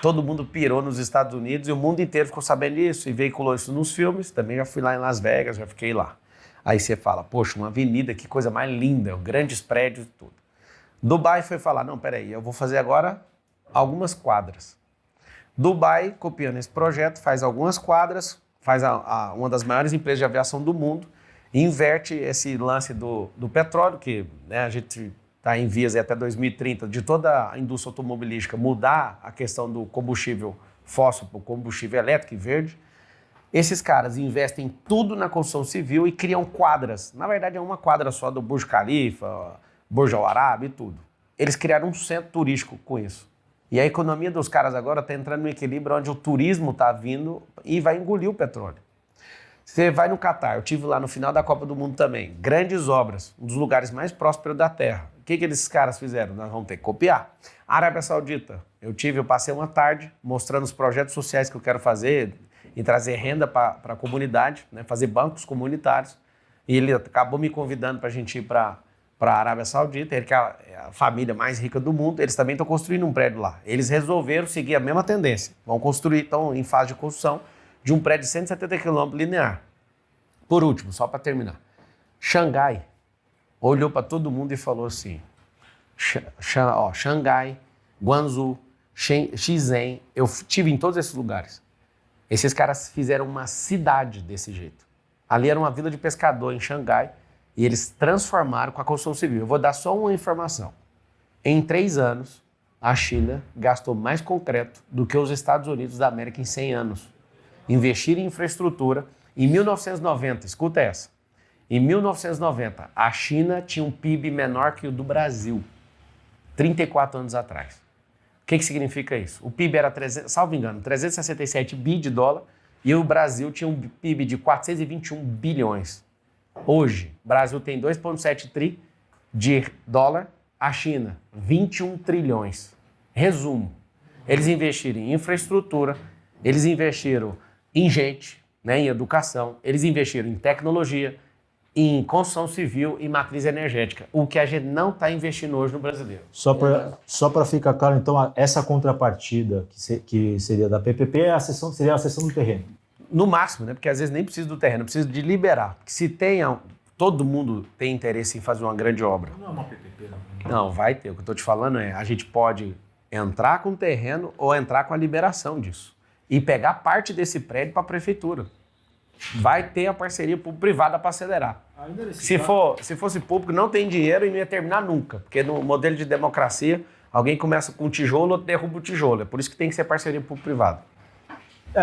todo mundo pirou nos Estados Unidos e o mundo inteiro ficou sabendo disso e veiculou isso nos filmes. Também já fui lá em Las Vegas, já fiquei lá. Aí você fala, poxa, uma avenida, que coisa mais linda, grandes prédios e tudo. Dubai foi falar, não, peraí, eu vou fazer agora algumas quadras. Dubai, copiando esse projeto, faz algumas quadras, faz uma das maiores empresas de aviação do mundo, inverte esse lance do petróleo, que né, a gente está em vias até 2030, de toda a indústria automobilística mudar a questão do combustível fóssil para o combustível elétrico e verde. Esses caras investem tudo na construção civil e criam quadras. Na verdade, é uma quadra só do Burj Khalifa, Burj Al Arab e tudo. Eles criaram um centro turístico com isso. E a economia dos caras agora está entrando no equilíbrio onde o turismo está vindo e vai engolir o petróleo. Você vai no Catar, eu estive lá no final da Copa do Mundo também. Grandes obras, um dos lugares mais prósperos da Terra. O que esses caras fizeram? Nós vamos ter que copiar. Arábia Saudita, eu passei uma tarde mostrando os projetos sociais que eu quero fazer e trazer renda para a comunidade, né, fazer bancos comunitários. E ele acabou me convidando para a gente ir para a Arábia Saudita, ele que é a família mais rica do mundo, eles também estão construindo um prédio lá. Eles resolveram seguir a mesma tendência. Vão construir, estão em fase de construção, de um prédio de 170 km linear. Por último, só para terminar, Xangai olhou para todo mundo e falou assim, Xangai, Guangzhou, Shenzhen, eu estive em todos esses lugares. Esses caras fizeram uma cidade desse jeito. Ali era uma vila de pescador em Xangai e eles transformaram com a construção civil. Eu vou dar só uma informação. Em 3 anos, a China gastou mais concreto do que os Estados Unidos da América em 100 anos. Investir em infraestrutura. Em 1990, escuta essa, em 1990, a China tinha um PIB menor que o do Brasil, 34 anos atrás. O que significa isso? O PIB era, salvo engano, 367 bi de dólar e o Brasil tinha um PIB de 421 bilhões. Hoje, o Brasil tem 2,7 tri de dólar, a China, 21 trilhões. Resumo, eles investiram em infraestrutura, eles investiram em gente, né, em educação, eles investiram em tecnologia, em construção civil e matriz energética, o que a gente não está investindo hoje no brasileiro. Só para ficar claro, então, essa contrapartida que seria da PPP seria a cessão do terreno. No máximo, né, porque às vezes nem precisa do terreno, precisa de liberar. Porque se todo mundo tem interesse em fazer uma grande obra. Não é uma PPP, não. Não, vai ter. O que eu estou te falando é, a gente pode entrar com o terreno ou entrar com a liberação disso. E pegar parte desse prédio para a prefeitura. Vai ter a parceria público-privada para acelerar. Se fosse público, não tem dinheiro e não ia terminar nunca. Porque no modelo de democracia, alguém começa com um tijolo, outro derruba o tijolo. É por isso que tem que ser parceria público-privado.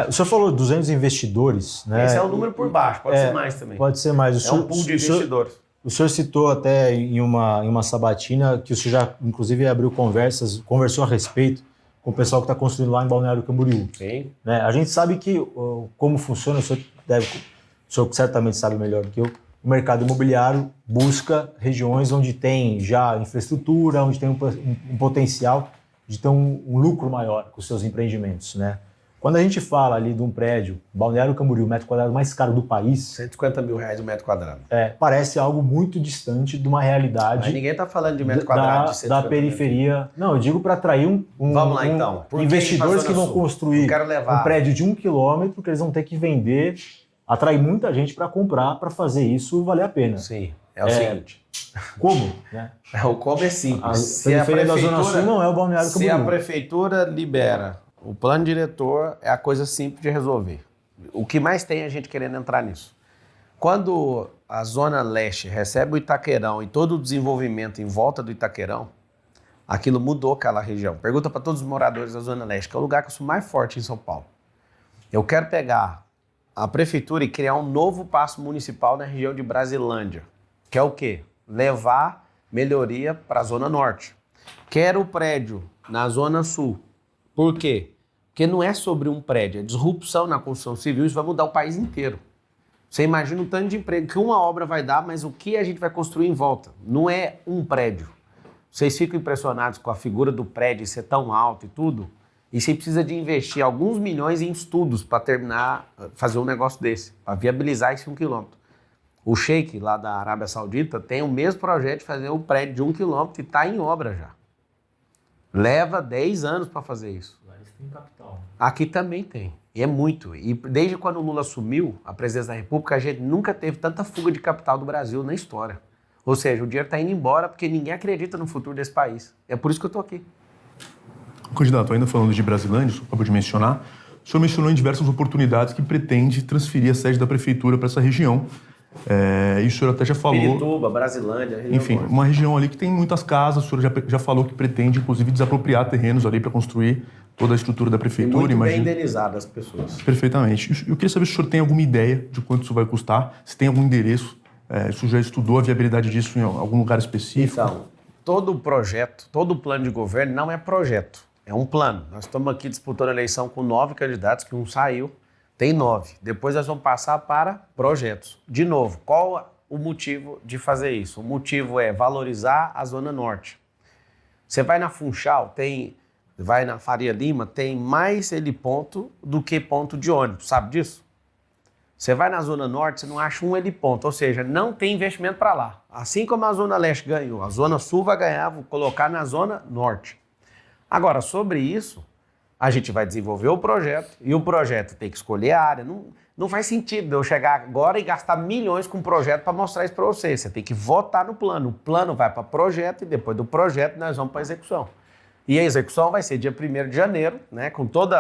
O senhor falou 200 investidores, né? Esse é o número por baixo, pode ser mais também. Pode ser mais. É um pool de investidores. O senhor citou até em uma sabatina que o senhor já, inclusive, abriu conversou a respeito com o pessoal que está construindo lá em Balneário Camboriú. Sim. Né? A gente sabe que como funciona, o senhor certamente sabe melhor do que eu, o mercado imobiliário busca regiões onde tem já infraestrutura, onde tem um potencial de ter um lucro maior com os seus empreendimentos, né? Quando a gente fala ali de um prédio, Balneário Camboriú, o metro quadrado mais caro do país... 150 mil reais o metro quadrado. Parece algo muito distante de uma realidade... Mas ninguém está falando de metro quadrado de 150 da periferia. Não, eu digo para atrair Vamos lá, então. investidores que vão construir um prédio de 1 quilômetro, que eles vão ter que vender, atrair muita gente para comprar, para fazer isso valer a pena. Sim, é o seguinte... Como? Né? O como é simples. A periferia da Zona Sul não é o Balneário Camboriú. Se a prefeitura libera... O plano diretor é a coisa simples de resolver. O que mais tem é a gente querendo entrar nisso. Quando a Zona Leste recebe o Itaquerão e todo o desenvolvimento em volta do Itaquerão, aquilo mudou aquela região. Pergunta para todos os moradores da Zona Leste, que é o lugar que eu sou mais forte em São Paulo. Eu quero pegar a prefeitura e criar um novo paço municipal na região de Brasilândia, que é o quê? Levar melhoria para a Zona Norte. Quero o prédio na Zona Sul. Por quê? Porque não é sobre um prédio, é disrupção na construção civil, isso vai mudar o país inteiro. Você imagina o tanto de emprego que uma obra vai dar, mas o que a gente vai construir em volta? Não é um prédio. Vocês ficam impressionados com a figura do prédio ser tão alto e tudo, e você precisa de investir alguns milhões em estudos para terminar, fazer um negócio desse, para viabilizar esse 1 quilômetro. O Sheik, lá da Arábia Saudita, tem o mesmo projeto de fazer um prédio de 1 quilômetro e está em obra já. Leva 10 anos para fazer isso. Lá eles têm capital. Aqui também tem. E é muito. E desde quando o Lula assumiu a presidência da República, a gente nunca teve tanta fuga de capital do Brasil na história. Ou seja, o dinheiro está indo embora porque ninguém acredita no futuro desse país. É por isso que eu estou aqui. Candidato, ainda falando de Brasilândia, só acabou de mencionar, o senhor mencionou em diversas oportunidades que pretende transferir a sede da prefeitura para essa região. E o senhor até já falou... Pirituba, Brasilândia... Enfim, uma região ali que tem muitas casas, o senhor já falou que pretende, inclusive, desapropriar terrenos ali para construir toda a estrutura da prefeitura. E muito bem indenizado as pessoas. Perfeitamente. Eu queria saber se o senhor tem alguma ideia de quanto isso vai custar, se tem algum endereço, se o senhor já estudou a viabilidade disso em algum lugar específico. Então, todo projeto, todo plano de governo não é projeto, é um plano. Nós estamos aqui disputando a eleição com 9 candidatos, que um saiu. Tem 9. Depois nós vamos passar para projetos. De novo, qual o motivo de fazer isso? O motivo é valorizar a Zona Norte. Você vai na Funchal, vai na Faria Lima, tem mais heliponto do que ponto de ônibus, sabe disso? Você vai na Zona Norte, você não acha um heliponto, ou seja, não tem investimento para lá. Assim como a Zona Leste ganhou, a Zona Sul vai ganhar, vou colocar na Zona Norte. Agora, sobre isso... A gente vai desenvolver o projeto e o projeto tem que escolher a área. Não faz sentido eu chegar agora e gastar milhões com um projeto para mostrar isso para você. Você tem que votar no plano. O plano vai para projeto e depois do projeto nós vamos para a execução. E a execução vai ser dia 1º de janeiro, né?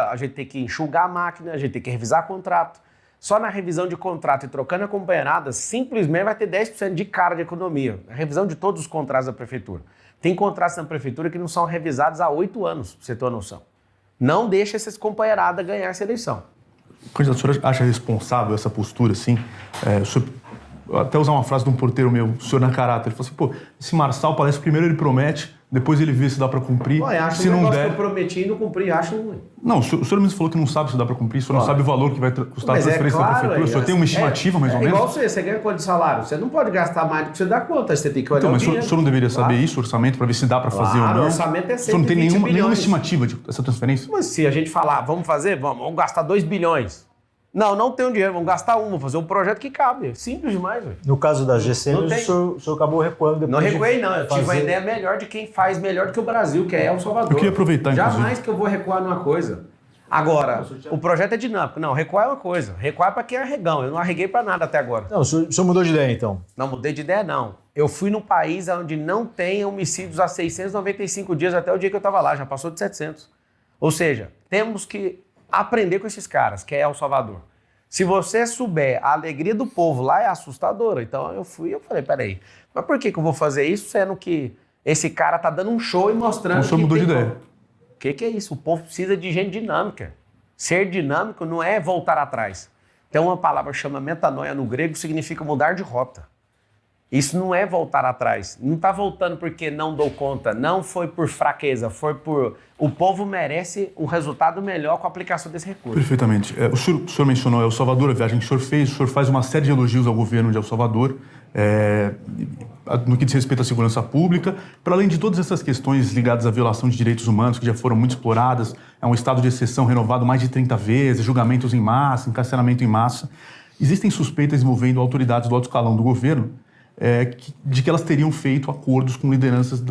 A gente tem que enxugar a máquina, a gente tem que revisar contrato. Só na revisão de contrato e trocando a companheirada, simplesmente vai ter 10% de cara de economia. A revisão de todos os contratos da prefeitura. Tem contratos na prefeitura que não são revisados há 8 anos, para você ter uma noção. Não deixa essas companheiradas ganhar essa eleição. Candidato, o senhor acha responsável essa postura, assim? O senhor, até usar uma frase de um porteiro meu, o senhor na caráter, ele falou assim, esse Marçal parece que primeiro ele promete, depois ele vê se dá para cumprir. Acho se um não negócio der... que eu prometi e não cumpri, acho ruim. Não, o senhor mesmo falou que não sabe se dá para cumprir, o senhor não sabe o valor que vai custar a transferência da prefeitura, o senhor tem uma estimativa mais ou menos? Igual você ganha quanto de salário, você não pode gastar mais do que você dá conta, você tem que olhar então, mas o senhor não deveria saber isso, o orçamento, para ver se dá para fazer ou não? O orçamento é 120 o senhor não tem nenhuma bilhões. estimativa dessa transferência? Mas se a gente falar, vamos fazer, vamos gastar 2 bilhões. Não tem dinheiro, vamos gastar vamos fazer um projeto que cabe. Simples demais, velho. No caso da GC, o senhor acabou recuando depois. Não recuei, não. Eu tive uma ideia melhor de quem faz melhor do que o Brasil, que é El Salvador. Eu queria aproveitar, Jamais inclusive. que eu vou recuar numa coisa. Agora, o projeto é dinâmico. Não, recuar é uma coisa. Recuar é para quem é arregão. Eu não arreguei para nada até agora. Não, o senhor mudou de ideia, então? Não mudei de ideia, não. Eu fui num país onde não tem homicídios há 695 dias até o dia que eu estava lá. Já passou de 700. Ou seja, temos que aprender com esses caras, que é El Salvador. Se você souber, a alegria do povo lá é assustadora. Então eu falei, peraí, mas por que eu vou fazer isso, sendo que esse cara tá dando um show e mostrando O senhor mudou de ideia. O que é isso? O povo precisa de gente dinâmica. Ser dinâmico não é voltar atrás. Tem uma palavra que chama metanoia no grego, significa mudar de rota. Isso não é voltar atrás. Não está voltando porque não dou conta. Não foi por fraqueza, foi por... O povo merece um resultado melhor com a aplicação desse recurso. Perfeitamente. O senhor mencionou El Salvador, a viagem que o senhor fez. O senhor faz uma série de elogios ao governo de El Salvador, no que diz respeito à segurança pública. Para além de todas essas questões ligadas à violação de direitos humanos, que já foram muito exploradas, é um estado de exceção renovado mais de 30 vezes, julgamentos em massa, encarceramento em massa. Existem suspeitas envolvendo autoridades do alto escalão do governo de que elas teriam feito acordos com lideranças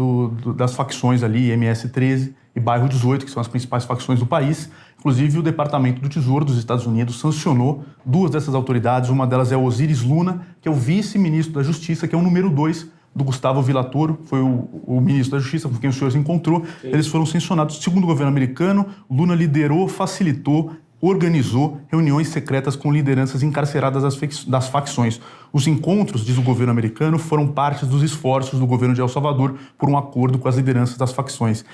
das facções ali, MS-13 e Bairro 18, que são as principais facções do país. Inclusive, o Departamento do Tesouro dos Estados Unidos sancionou duas dessas autoridades. Uma delas é o Osiris Luna, que é o vice-ministro da Justiça, que é o número 2 do Gustavo Villatoro, foi o ministro da Justiça com quem o senhor se encontrou. Sim. Eles foram sancionados. Segundo o governo americano, Luna liderou, facilitou, organizou reuniões secretas com lideranças encarceradas das facções. Os encontros, diz o governo americano, foram parte dos esforços do governo de El Salvador por um acordo com as lideranças das facções.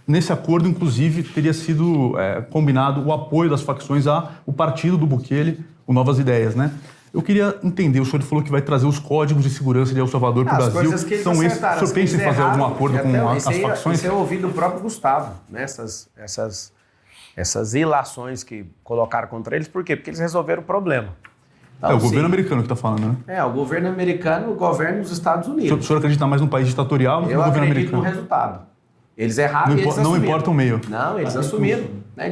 Nesse acordo, inclusive, teria sido combinado o apoio das facções ao partido do Bukele, o Novas Ideias, né? Eu queria entender, o senhor falou que vai trazer os códigos de segurança de El Salvador para o Brasil. Coisas que eles acertaram, o senhor pensa em fazer algum acordo com as facções? Isso é ouvido do próprio Gustavo, né? Essas ilações que colocaram contra eles. Por quê? Porque eles resolveram o problema. Então, o governo americano que está falando, né? O governo americano, o governo dos Estados Unidos. O senhor acredita mais num país ditatorial do que no governo americano? Eu acredito no resultado. Eles erraram e eles assumiram. Não importa o meio. Não, eles assumiram. Né?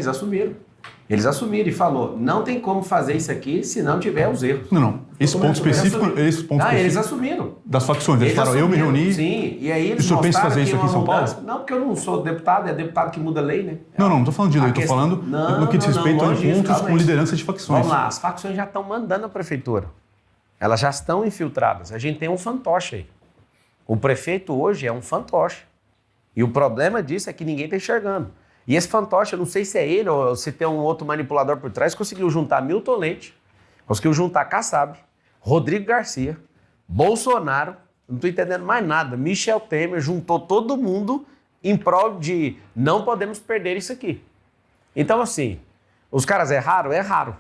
Eles assumiram e falou, não tem como fazer isso aqui se não tiver os erros. Não. Esse ponto específico... Eles assumiram. Das facções. Eles falaram, eu me reuni... Sim, e aí eles o senhor pensa em fazer isso aqui em São Paulo? Não, porque eu não sou deputado, é deputado que muda a lei, né? Não estou falando de lei, estou falando no que diz respeito a encontros com liderança de facções. Vamos lá, as facções já estão mandando a prefeitura. Elas já estão infiltradas. A gente tem um fantoche aí. O prefeito hoje é um fantoche. E o problema disso é que ninguém está enxergando. E esse fantoche, eu não sei se é ele ou se tem um outro manipulador por trás, conseguiu juntar Milton Leite, conseguiu juntar Kassab, Rodrigo Garcia, Bolsonaro, não estou entendendo mais nada, Michel Temer, juntou todo mundo em prol de não podemos perder isso aqui. Então, assim, os caras erraram? Erraram.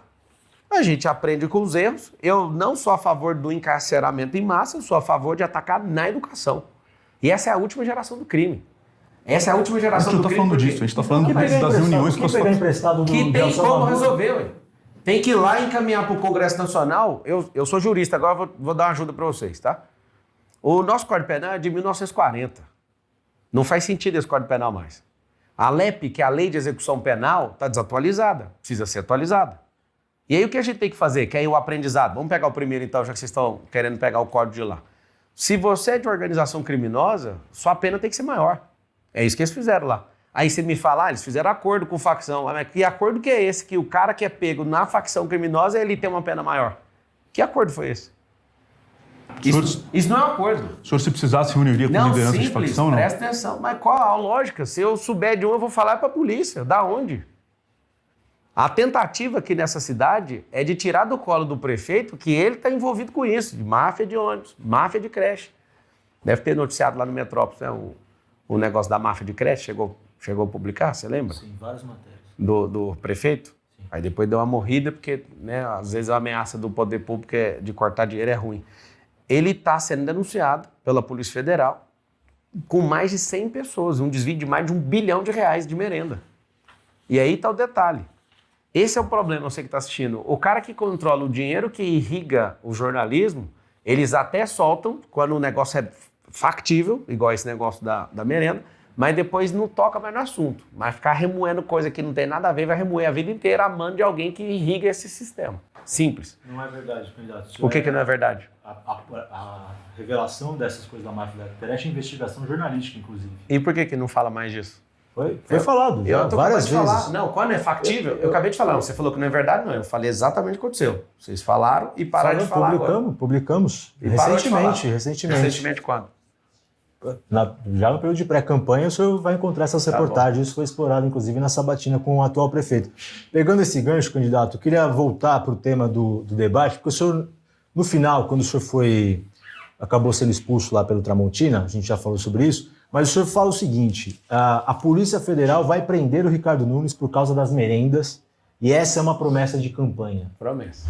A gente aprende com os erros. Eu não sou a favor do encarceramento em massa, eu sou a favor de atacar na educação. E essa é a última geração do crime. Essa é a última geração do crime. A gente não está falando disso, a gente está falando das reuniões com as facções. Que tem como resolver, ué. Tem que ir lá e encaminhar para o Congresso Nacional. Eu sou jurista, agora vou dar uma ajuda para vocês, tá? O nosso Código Penal é de 1940. Não faz sentido esse Código Penal mais. A LEP, que é a Lei de Execução Penal, está desatualizada, precisa ser atualizada. E aí o que a gente tem que fazer? Que é o aprendizado. Vamos pegar o primeiro então, já que vocês estão querendo pegar o código de lá. Se você é de organização criminosa, sua pena tem que ser maior. É isso que eles fizeram lá. Aí você me fala, eles fizeram acordo com facção. Mas que acordo que é esse? Que o cara que é pego na facção criminosa, ele tem uma pena maior. Que acordo foi esse? Isso não é um acordo. O senhor, se precisasse, se reuniria com liderança de facção, não? Presta atenção. Mas qual a lógica? Se eu souber de um, eu vou falar para a polícia. Da onde? A tentativa aqui nessa cidade é de tirar do colo do prefeito que ele está envolvido com isso, de máfia de ônibus, máfia de creche. Deve ter noticiado lá no Metrópolis, né? O negócio da máfia de creche chegou a publicar, você lembra? Sim, várias matérias. Do prefeito? Sim. Aí depois deu uma morrida, porque, né, às vezes a ameaça do poder público de cortar dinheiro é ruim. Ele está sendo denunciado pela Polícia Federal com mais de 100 pessoas, um desvio de mais de R$1 bilhão de merenda. E aí está o detalhe. Esse é o problema, você que está assistindo. O cara que controla o dinheiro que irriga o jornalismo, eles até soltam quando o negócio é factível, igual esse negócio da merenda, mas depois não toca mais no assunto. Mas ficar remoendo coisa que não tem nada a ver, vai remoer a vida inteira a mão de alguém que irriga esse sistema. Simples. Não é verdade, candidato. O que não é verdade? A revelação dessas coisas da máfia da creche é investigação jornalística, inclusive. E por que não fala mais disso? Foi falado várias vezes. Falar. Não, quando é factível, eu acabei de falar. Você falou que não é verdade, não. Eu falei exatamente o que aconteceu. Vocês falaram e pararam de falar agora. Publicamos. Recentemente. Recentemente quando? Já no período de pré-campanha, o senhor vai encontrar essas reportagens. Isso foi explorado, inclusive, na sabatina com o atual prefeito. Pegando esse gancho, candidato, eu queria voltar para o tema do debate, porque o senhor, no final, quando o senhor acabou sendo expulso lá pelo Tramontina, a gente já falou sobre isso, mas o senhor fala o seguinte: a Polícia Federal vai prender o Ricardo Nunes por causa das merendas, e essa é uma promessa de campanha. Promessa.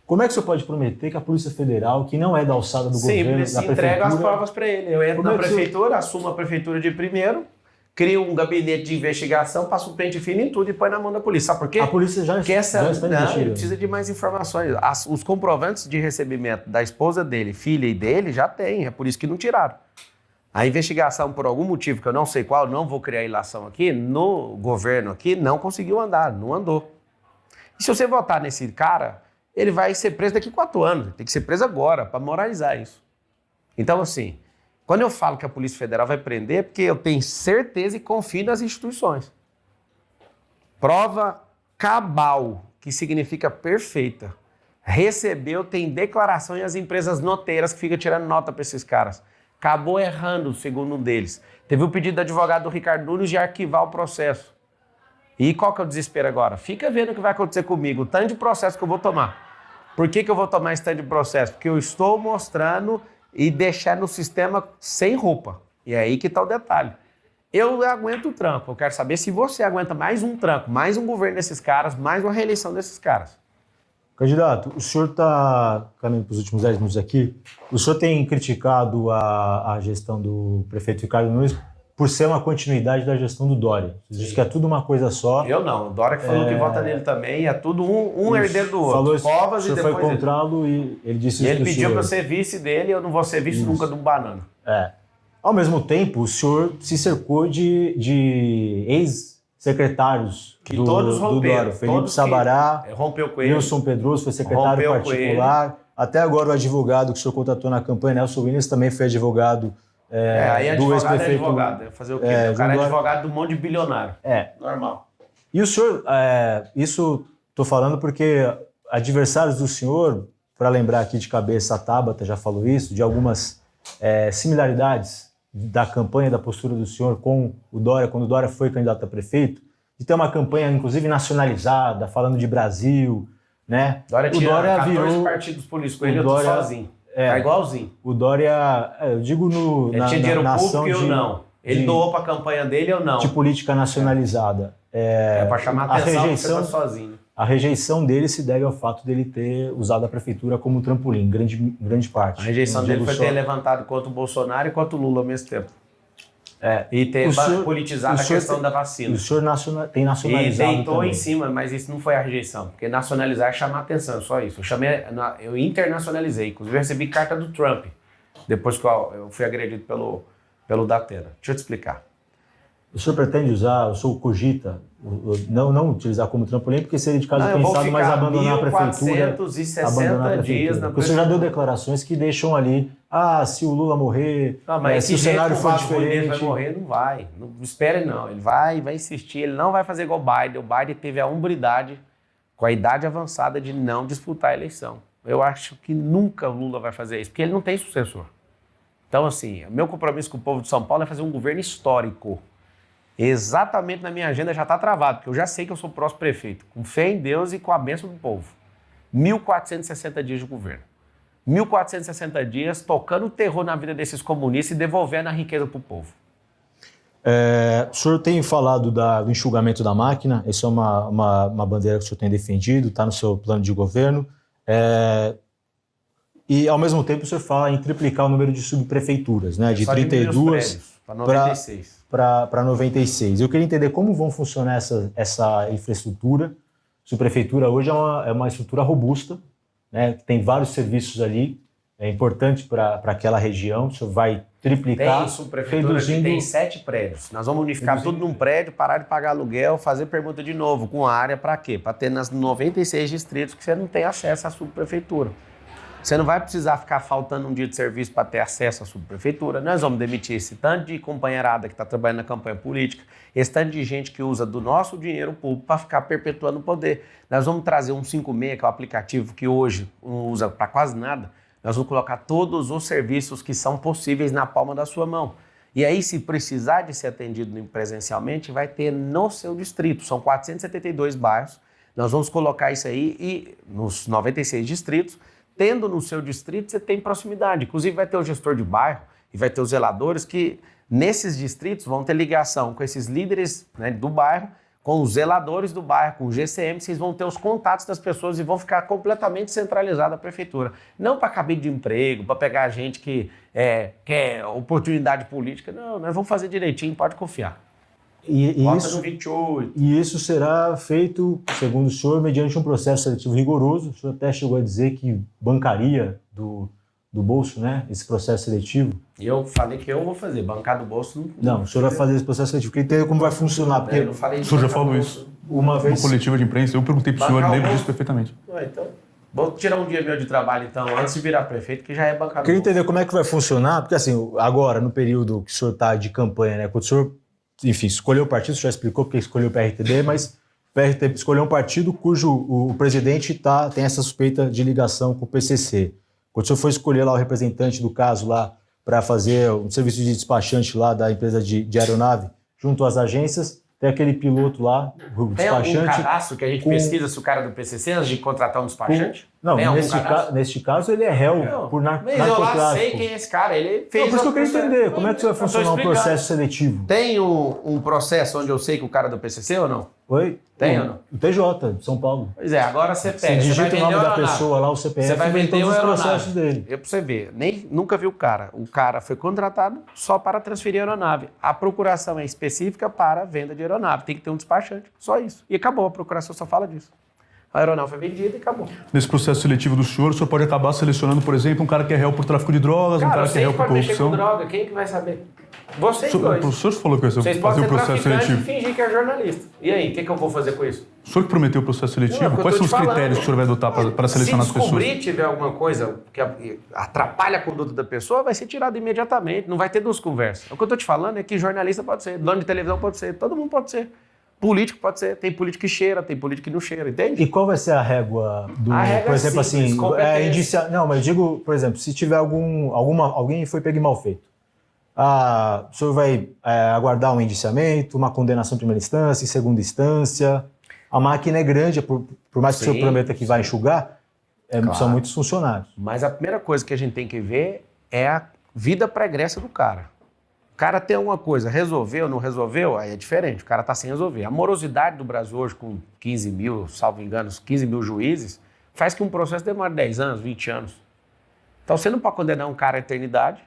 Como é que o senhor pode prometer que a Polícia Federal, que não é da alçada do governo, da prefeitura... entrega as provas para ele. Eu entro na prefeitura, assumo a prefeitura de primeiro, crio um gabinete de investigação, passo o pente fino em tudo e põe na mão da polícia. Sabe por quê? A polícia já está investindo. Precisa de mais informações. Os comprovantes de recebimento da esposa dele, filha e dele, já tem. É por isso que não tiraram. A investigação, por algum motivo que eu não sei qual, não vou criar ilação aqui, no governo aqui, não conseguiu andar, não andou. E se você votar nesse cara... ele vai ser preso daqui a 4 anos. Tem que ser preso agora, para moralizar isso. Então, assim, quando eu falo que a Polícia Federal vai prender, é porque eu tenho certeza e confio nas instituições. Prova cabal, que significa perfeita. Recebeu, tem declaração e as empresas noteiras que ficam tirando nota para esses caras. Acabou errando, segundo um deles. Teve o pedido do advogado do Ricardo Nunes de arquivar o processo. E qual que é o desespero agora? Fica vendo o que vai acontecer comigo, o tanto de processo que eu vou tomar. Por que eu vou tomar esse tanto de processo? Porque eu estou mostrando e deixando o sistema sem roupa. E é aí que está o detalhe. Eu aguento o tranco. Eu quero saber se você aguenta mais um tranco, mais um governo desses caras, mais uma reeleição desses caras. Candidato, o senhor está caminhando para os últimos 10 minutos aqui. O senhor tem criticado a gestão do prefeito Ricardo Nunes por ser uma continuidade da gestão do Dória. Você diz que é tudo uma coisa só. Eu não. O Dória que falou que vota nele também. É tudo um herdeiro do outro. Falou isso, Covas o senhor foi contrá-lo e ele disse isso. E ele pediu para eu ser vice dele, eu não vou ser vice nunca de um banana. Ao mesmo tempo, o senhor se cercou de ex-secretários do Dória. Felipe Sabará, rompeu com ele. Wilson Pedroso foi secretário particular. Até agora o advogado que o senhor contratou na campanha, Nelson Williams, também foi advogado aí do advogado ex-prefeito. Fazer o quê? O cara é advogado de um monte de bilionário. Normal. E o senhor, isso estou falando porque adversários do senhor, para lembrar aqui de cabeça, a Tabata já falou isso, de algumas similaridades da campanha, da postura do senhor com o Dória, quando o Dória foi candidato a prefeito, de ter uma campanha, inclusive, nacionalizada, falando de Brasil, né? Dória tinha 14 partidos políticos, ele eu tô sozinho. Tá igualzinho. O Dória, eu digo ele tinha dinheiro público e eu não. Ele doou para a campanha dele ou não. De política nacionalizada. Para chamar atenção, porque você tá sozinho. A rejeição dele se deve ao fato dele ter usado a prefeitura como trampolim, grande parte. A rejeição dele foi ter levantado contra o Bolsonaro e contra o Lula ao mesmo tempo. E ter politizado a questão da vacina. O senhor tem nacionalizado. E deitou também em cima, mas isso não foi a rejeição. Porque nacionalizar é chamar atenção, só isso. Eu internacionalizei. Inclusive, eu recebi carta do Trump, depois que eu fui agredido pelo Datena. Deixa eu te explicar. O senhor pretende usar, o senhor cogita, não utilizar como trampolim, porque seria de caso pensado, mas abandonar a prefeitura. 1.460 dias na prefeitura. Porque o senhor já deu declarações que deixam ali, se o Lula morrer, se o cenário for diferente... Ele vai morrer, não vai. Não espere não, ele vai insistir, ele não vai fazer igual o Biden. O Biden teve a hombridade, com a idade avançada, de não disputar a eleição. Eu acho que nunca o Lula vai fazer isso, porque ele não tem sucessor. Então, assim, o meu compromisso com o povo de São Paulo é fazer um governo histórico. Exatamente na minha agenda já está travado, porque eu já sei que eu sou o próximo prefeito, com fé em Deus e com a bênção do povo. 1.460 dias de governo. 1.460 dias tocando o terror na vida desses comunistas e devolvendo a riqueza para o povo. O senhor tem falado do enxugamento da máquina, essa é uma bandeira que o senhor tem defendido, está no seu plano de governo. E, ao mesmo tempo, o senhor fala em triplicar o número de subprefeituras, né? De 32 para 96. Para 96. Eu queria entender como vão funcionar essa infraestrutura. A subprefeitura hoje é uma estrutura robusta, né? Tem vários serviços ali, é importante para aquela região. O senhor vai triplicar. Tem subprefeitura que tem 7 prédios. Nós vamos unificar tudo num prédio, parar de pagar aluguel, fazer permuta de novo, com área para quê? Para ter nas 96 distritos que você não tem acesso à subprefeitura. Você não vai precisar ficar faltando um dia de serviço para ter acesso à subprefeitura. Nós vamos demitir esse tanto de companheirada que está trabalhando na campanha política, esse tanto de gente que usa do nosso dinheiro público para ficar perpetuando o poder. Nós vamos trazer um 56, que é o aplicativo que hoje não usa para quase nada. Nós vamos colocar todos os serviços que são possíveis na palma da sua mão. E aí, se precisar de ser atendido presencialmente, vai ter no seu distrito. São 472 bairros. Nós vamos colocar isso aí e nos 96 distritos. Tendo no seu distrito, você tem proximidade. Inclusive, vai ter o gestor de bairro e vai ter os zeladores que, nesses distritos, vão ter ligação com esses líderes, né, do bairro, com os zeladores do bairro, com o GCM, vocês vão ter os contatos das pessoas e vão ficar completamente centralizada a prefeitura. Não para cabide de emprego, para pegar gente que quer oportunidade política. Não, nós vamos fazer direitinho, pode confiar. Bota no 28. E isso será feito, segundo o senhor, mediante um processo seletivo rigoroso. O senhor até chegou a dizer que bancaria do bolso, né, esse processo seletivo. E eu falei que eu vou fazer, bancar do bolso não. O senhor vai fazer esse processo seletivo, porque entende como vai funcionar. Porque eu não falei o senhor já falou isso uma vez na coletiva de imprensa, eu perguntei para o senhor, lembro disso perfeitamente. Então, vou tirar um dia meu de trabalho, então, antes de virar prefeito, que já é bancado. Queria entender como é que vai funcionar, porque assim, agora, no período que o senhor está de campanha, né, quando o senhor, enfim, escolheu o partido, o senhor já explicou porque escolheu o PRTB, mas o PRTB escolheu um partido cujo o presidente tem essa suspeita de ligação com o PCC. Quando o senhor foi escolher lá o representante do caso lá para fazer um serviço de despachante lá da empresa de aeronave junto às agências, tem aquele piloto lá, o despachante... Tem algum cadastro que a gente pesquisa se o cara é do PCC antes de contratar um despachante? Não, neste caso ele é réu por narcotráfico. Mas eu lá sei quem é esse cara, ele fez... Não, por isso que eu queria entender, como é que vai funcionar um processo seletivo? Tem um processo onde eu sei que o cara é do PCC ou não? Oi? Tem ou não? O TJ, de São Paulo. Pois é, agora você pega. Você digita o nome da pessoa lá, o CPF, você vai vender todos os processos aeronave dele. Pra você ver, nunca vi o cara. O cara foi contratado só para transferir a aeronave. A procuração é específica para venda de aeronave. Tem que ter um despachante, só isso. E acabou, a procuração só fala disso. A aeronave foi vendida e acabou. Nesse processo seletivo do senhor, o senhor pode acabar selecionando, por exemplo, um cara que é réu por tráfico de drogas, um cara que é réu por corrupção. Mexer com droga, quem que vai saber? Vocês dois. O senhor falou que ia fazer o processo seletivo. E fingir que é jornalista. E aí, o que eu vou fazer com isso? O senhor que prometeu o processo seletivo, quais são os critérios que o senhor vai adotar para selecionar as pessoas? Se tiver alguma coisa que atrapalha a conduta da pessoa, vai ser tirado imediatamente. Não vai ter duas conversas. O que eu estou te falando é que jornalista pode ser, dono de televisão pode ser, todo mundo pode ser. Político pode ser, tem político que cheira, tem político que não cheira, entende? E qual vai ser a régua do... A régua por exemplo, simples, assim, não, mas eu digo, por exemplo, se tiver alguém foi pego mal feito, o senhor vai aguardar um indiciamento, uma condenação em primeira instância, em segunda instância. A máquina é grande, por mais que o senhor prometa que vai enxugar, claro, são muitos funcionários. Mas a primeira coisa que a gente tem que ver é a vida pregressa do cara. O cara tem alguma coisa, resolveu, não resolveu, aí é diferente, o cara está sem resolver. A morosidade do Brasil hoje, com 15 mil, salvo engano, 15 mil juízes, faz que um processo demore 10 anos, 20 anos. Então você não pode condenar um cara à eternidade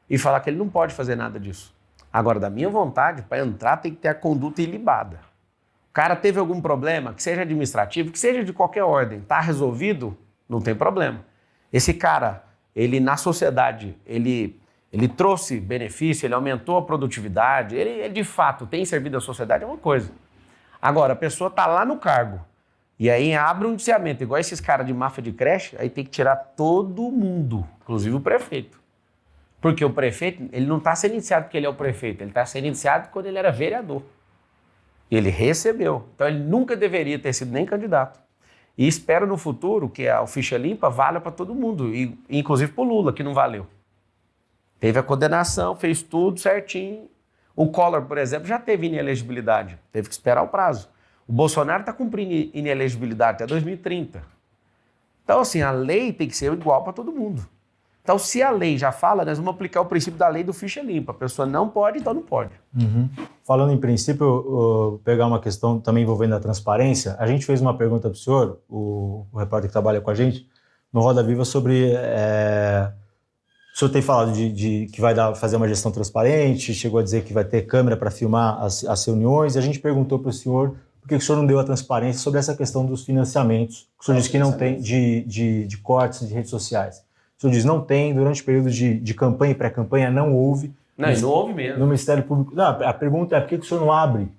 e falar que ele não pode fazer nada disso. Agora, da minha vontade, para entrar tem que ter a conduta ilibada. O cara teve algum problema, que seja administrativo, que seja de qualquer ordem, está resolvido, não tem problema. Esse cara, ele na sociedade, ele trouxe benefício, ele aumentou a produtividade, ele de fato tem servido à sociedade, é uma coisa. Agora, a pessoa está lá no cargo, e aí abre um indiciamento, igual esses caras de máfia de creche, aí tem que tirar todo mundo, inclusive o prefeito. Porque o prefeito, ele não está sendo indiciado porque ele é o prefeito, ele está sendo indiciado quando ele era vereador. Ele recebeu, então ele nunca deveria ter sido nem candidato. E espero no futuro que a ficha limpa valha para todo mundo, inclusive para o Lula, que não valeu. Teve a condenação, fez tudo certinho. O Collor, por exemplo, já teve inelegibilidade, teve que esperar o prazo. O Bolsonaro está cumprindo inelegibilidade até 2030. Então, assim, a lei tem que ser igual para todo mundo. Então, se a lei já fala, nós vamos aplicar o princípio da lei do ficha limpa. A pessoa não pode, então não pode. Uhum. Falando em princípio, eu vou pegar uma questão também envolvendo a transparência. A gente fez uma pergunta para o senhor, o repórter que trabalha com a gente, no Roda Viva, sobre... O senhor tem falado de que vai fazer uma gestão transparente, chegou a dizer que vai ter câmera para filmar as reuniões, e a gente perguntou para o senhor por que o senhor não deu a transparência sobre essa questão dos financiamentos. O senhor disse que não tem, de cortes de redes sociais. O senhor diz não tem, durante o período de campanha e pré-campanha não houve. Não houve mesmo. No Ministério Público. Não, a pergunta é por que o senhor não abre?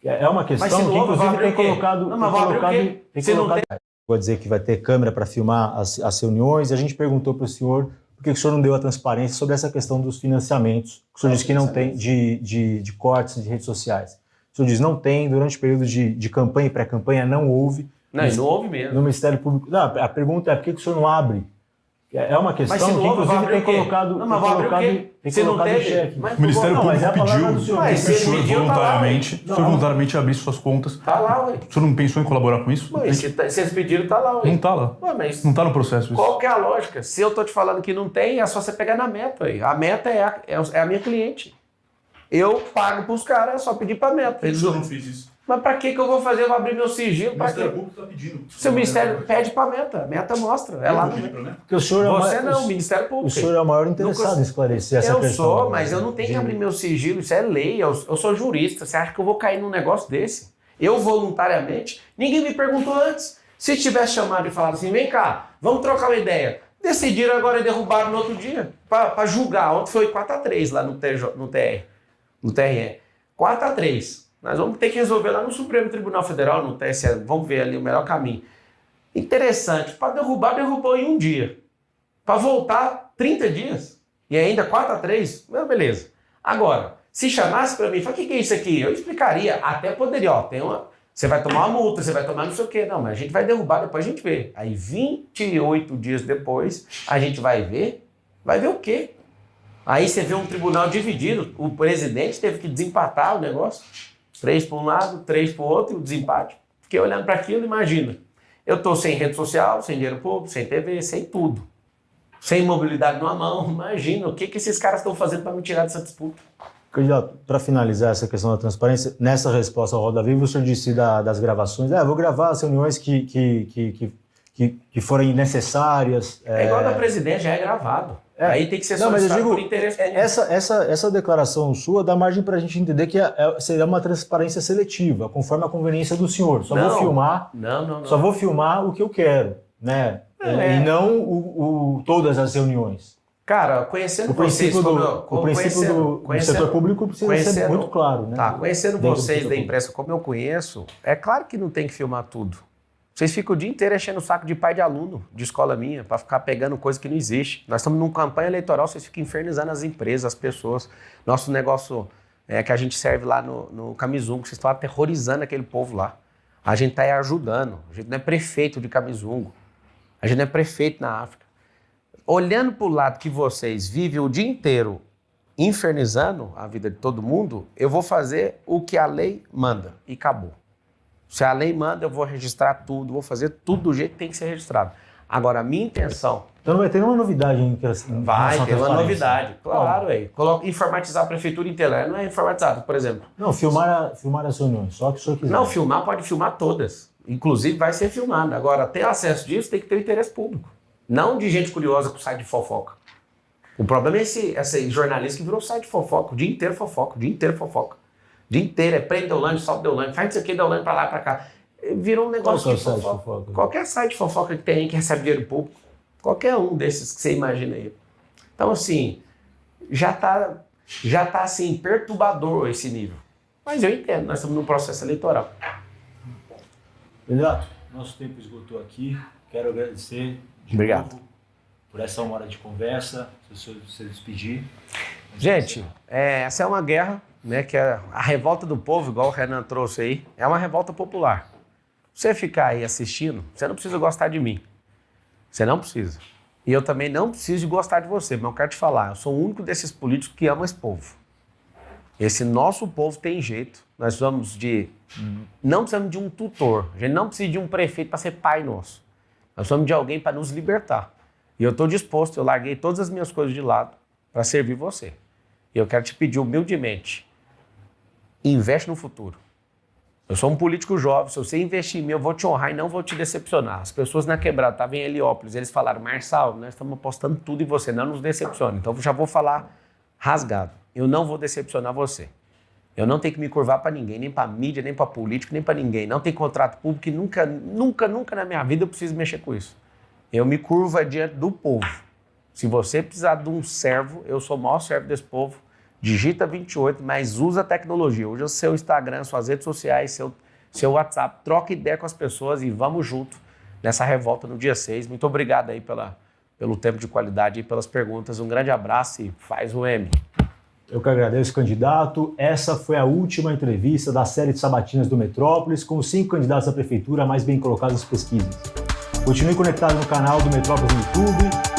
É uma questão que, inclusive, tem colocado... Não, mas vai abrir o quê? Vou dizer que vai ter câmera para filmar as reuniões, e a gente perguntou para o senhor por que o senhor não deu a transparência sobre essa questão dos financiamentos. O senhor disse que não tem, de cortes de redes sociais. O senhor diz não tem, durante o período de campanha e pré-campanha não houve. Não houve mesmo. No Ministério Público. Não, a pergunta é por que o senhor não abre? É uma questão que, inclusive, tem colocado em xeque. O Ministério Público pediu Mas que o senhor voluntariamente abrisse suas contas. Tá lá, ué. O senhor não pensou em colaborar com isso? Mas se vocês pediram, tá lá, ué. Não tá lá. Ué, mas não tá no processo isso. Qual que é a lógica? Se eu tô te falando que não tem, é só você pegar na meta, ué. A meta é a minha cliente. Eu pago pros caras, é só pedir pra meta. O senhor não fez isso. Mas pra que eu vou fazer? Eu vou abrir meu sigilo? O Ministério Público está pedindo. Se o Ministério pede pra meta, a meta mostra. É lá no Porque o senhor Você não, o Ministério Público. O senhor é o maior interessado em esclarecer essa questão. Eu sou, mas eu não tenho que abrir meu sigilo, isso é lei. Eu sou jurista. Você acha que eu vou cair num negócio desse? Eu voluntariamente? Ninguém me perguntou antes. Se tivesse chamado e falado assim, vem cá, vamos trocar uma ideia. Decidiram agora e derrubaram no outro dia para julgar. Ontem foi 4-3 lá no TRE. 4-3. Nós vamos ter que resolver lá no Supremo Tribunal Federal, no TSE, vamos ver ali o melhor caminho. Interessante, para derrubar, derrubou em um dia. Para voltar, 30 dias. E ainda 4-3, beleza. Agora, se chamasse para mim, fala, o que é isso aqui? Eu explicaria, até poderia, você vai tomar uma multa, você vai tomar não sei o quê. Não, mas a gente vai derrubar, depois a gente vê. Aí 28 dias depois, a gente vai ver o quê? Aí você vê um tribunal dividido, o presidente teve que desempatar o negócio. 3 para um lado, 3 para o outro, o desempate. Fiquei olhando para aquilo, imagina. Eu estou sem rede social, sem dinheiro público, sem TV, sem tudo. Sem mobilidade numa mão. Imagina o que esses caras estão fazendo para me tirar dessa disputa. Candidato, para finalizar essa questão da transparência, nessa resposta ao Roda Viva, o senhor disse das gravações. Vou gravar as reuniões que forem necessárias. É igual da presidente, já é gravado. Aí tem que ser solicitado por interesse público. Essa declaração sua dá margem para a gente entender que seria uma transparência seletiva, conforme a conveniência do senhor. Vou filmar. Só vou filmar o que eu quero, né? E não todas as reuniões. Cara, conhecendo vocês... O princípio do setor público precisa ser muito claro, né? Tá, conhecendo vocês da imprensa como eu conheço, é claro que não tem que filmar tudo. Vocês ficam o dia inteiro enchendo o saco de pai de aluno de escola minha para ficar pegando coisa que não existe. Nós estamos numa campanha eleitoral, vocês ficam infernizando as empresas, as pessoas. Nosso negócio que a gente serve lá no Camizungo, vocês estão aterrorizando aquele povo lá. A gente está aí ajudando. A gente não é prefeito de Camizungo. A gente não é prefeito na África. Olhando para o lado que vocês vivem o dia inteiro infernizando a vida de todo mundo, eu vou fazer o que a lei manda e acabou. Se a lei manda, eu vou registrar tudo, vou fazer tudo do jeito que tem que ser registrado. Agora, a minha intenção... Então não vai ter nenhuma novidade em Vai ter uma novidade, claro. Informatizar a prefeitura inteira, não é informatizado, por exemplo. Não, filmar as reuniões, só que o senhor quiser. Não, filmar pode filmar todas. Inclusive vai ser filmado. Agora, ter acesso disso tem que ter o interesse público. Não de gente curiosa com site de fofoca. O problema é esse jornalista que virou site de fofoca, o dia inteiro fofoca, o dia inteiro fofoca. O dia inteiro prende Deolane, solta Deolane, faz isso aqui, Deolane pra lá, pra cá. Virou um negócio de fofoca. Qualquer site de fofoca que tem aí que recebe dinheiro público, qualquer um desses que você imagina aí. Então, assim, já tá assim, perturbador esse nível. Mas eu entendo, nós estamos num processo eleitoral. Candidato, nosso tempo esgotou aqui. Quero agradecer Obrigado por essa 1 hora de conversa, se você despedir. Gente, essa é uma guerra, né, que é a revolta do povo, igual o Renan trouxe aí, é uma revolta popular. Você ficar aí assistindo, você não precisa gostar de mim. Você não precisa. E eu também não preciso de gostar de você, mas eu quero te falar, eu sou o único desses políticos que ama esse povo. Esse nosso povo tem jeito. Nós não precisamos de um tutor, a gente não precisa de um prefeito para ser pai nosso. Nós precisamos de alguém para nos libertar. E eu estou disposto, eu larguei todas as minhas coisas de lado para servir você. E eu quero te pedir humildemente, investe no futuro. Eu sou um político jovem, se você investir em mim, eu vou te honrar e não vou te decepcionar. As pessoas na Quebrada, estavam em Heliópolis, eles falaram, Marçal, nós estamos apostando tudo em você, não nos decepcione. Então eu já vou falar rasgado, eu não vou decepcionar você. Eu não tenho que me curvar para ninguém, nem para mídia, nem para político, nem para ninguém. Não tem contrato público e nunca na minha vida eu preciso mexer com isso. Eu me curvo diante do povo. Se você precisar de um servo, eu sou o maior servo desse povo. Digita 28, mas usa a tecnologia. Usa o seu Instagram, suas redes sociais, seu WhatsApp. Troca ideia com as pessoas e vamos junto nessa revolta no dia 6. Muito obrigado aí pelo tempo de qualidade e pelas perguntas. Um grande abraço e faz o M. Eu que agradeço, candidato. Essa foi a última entrevista da série de sabatinas do Metrópolis com os 5 candidatos à prefeitura mais bem colocados nas pesquisas. Continue conectado no canal do Metrópolis no YouTube.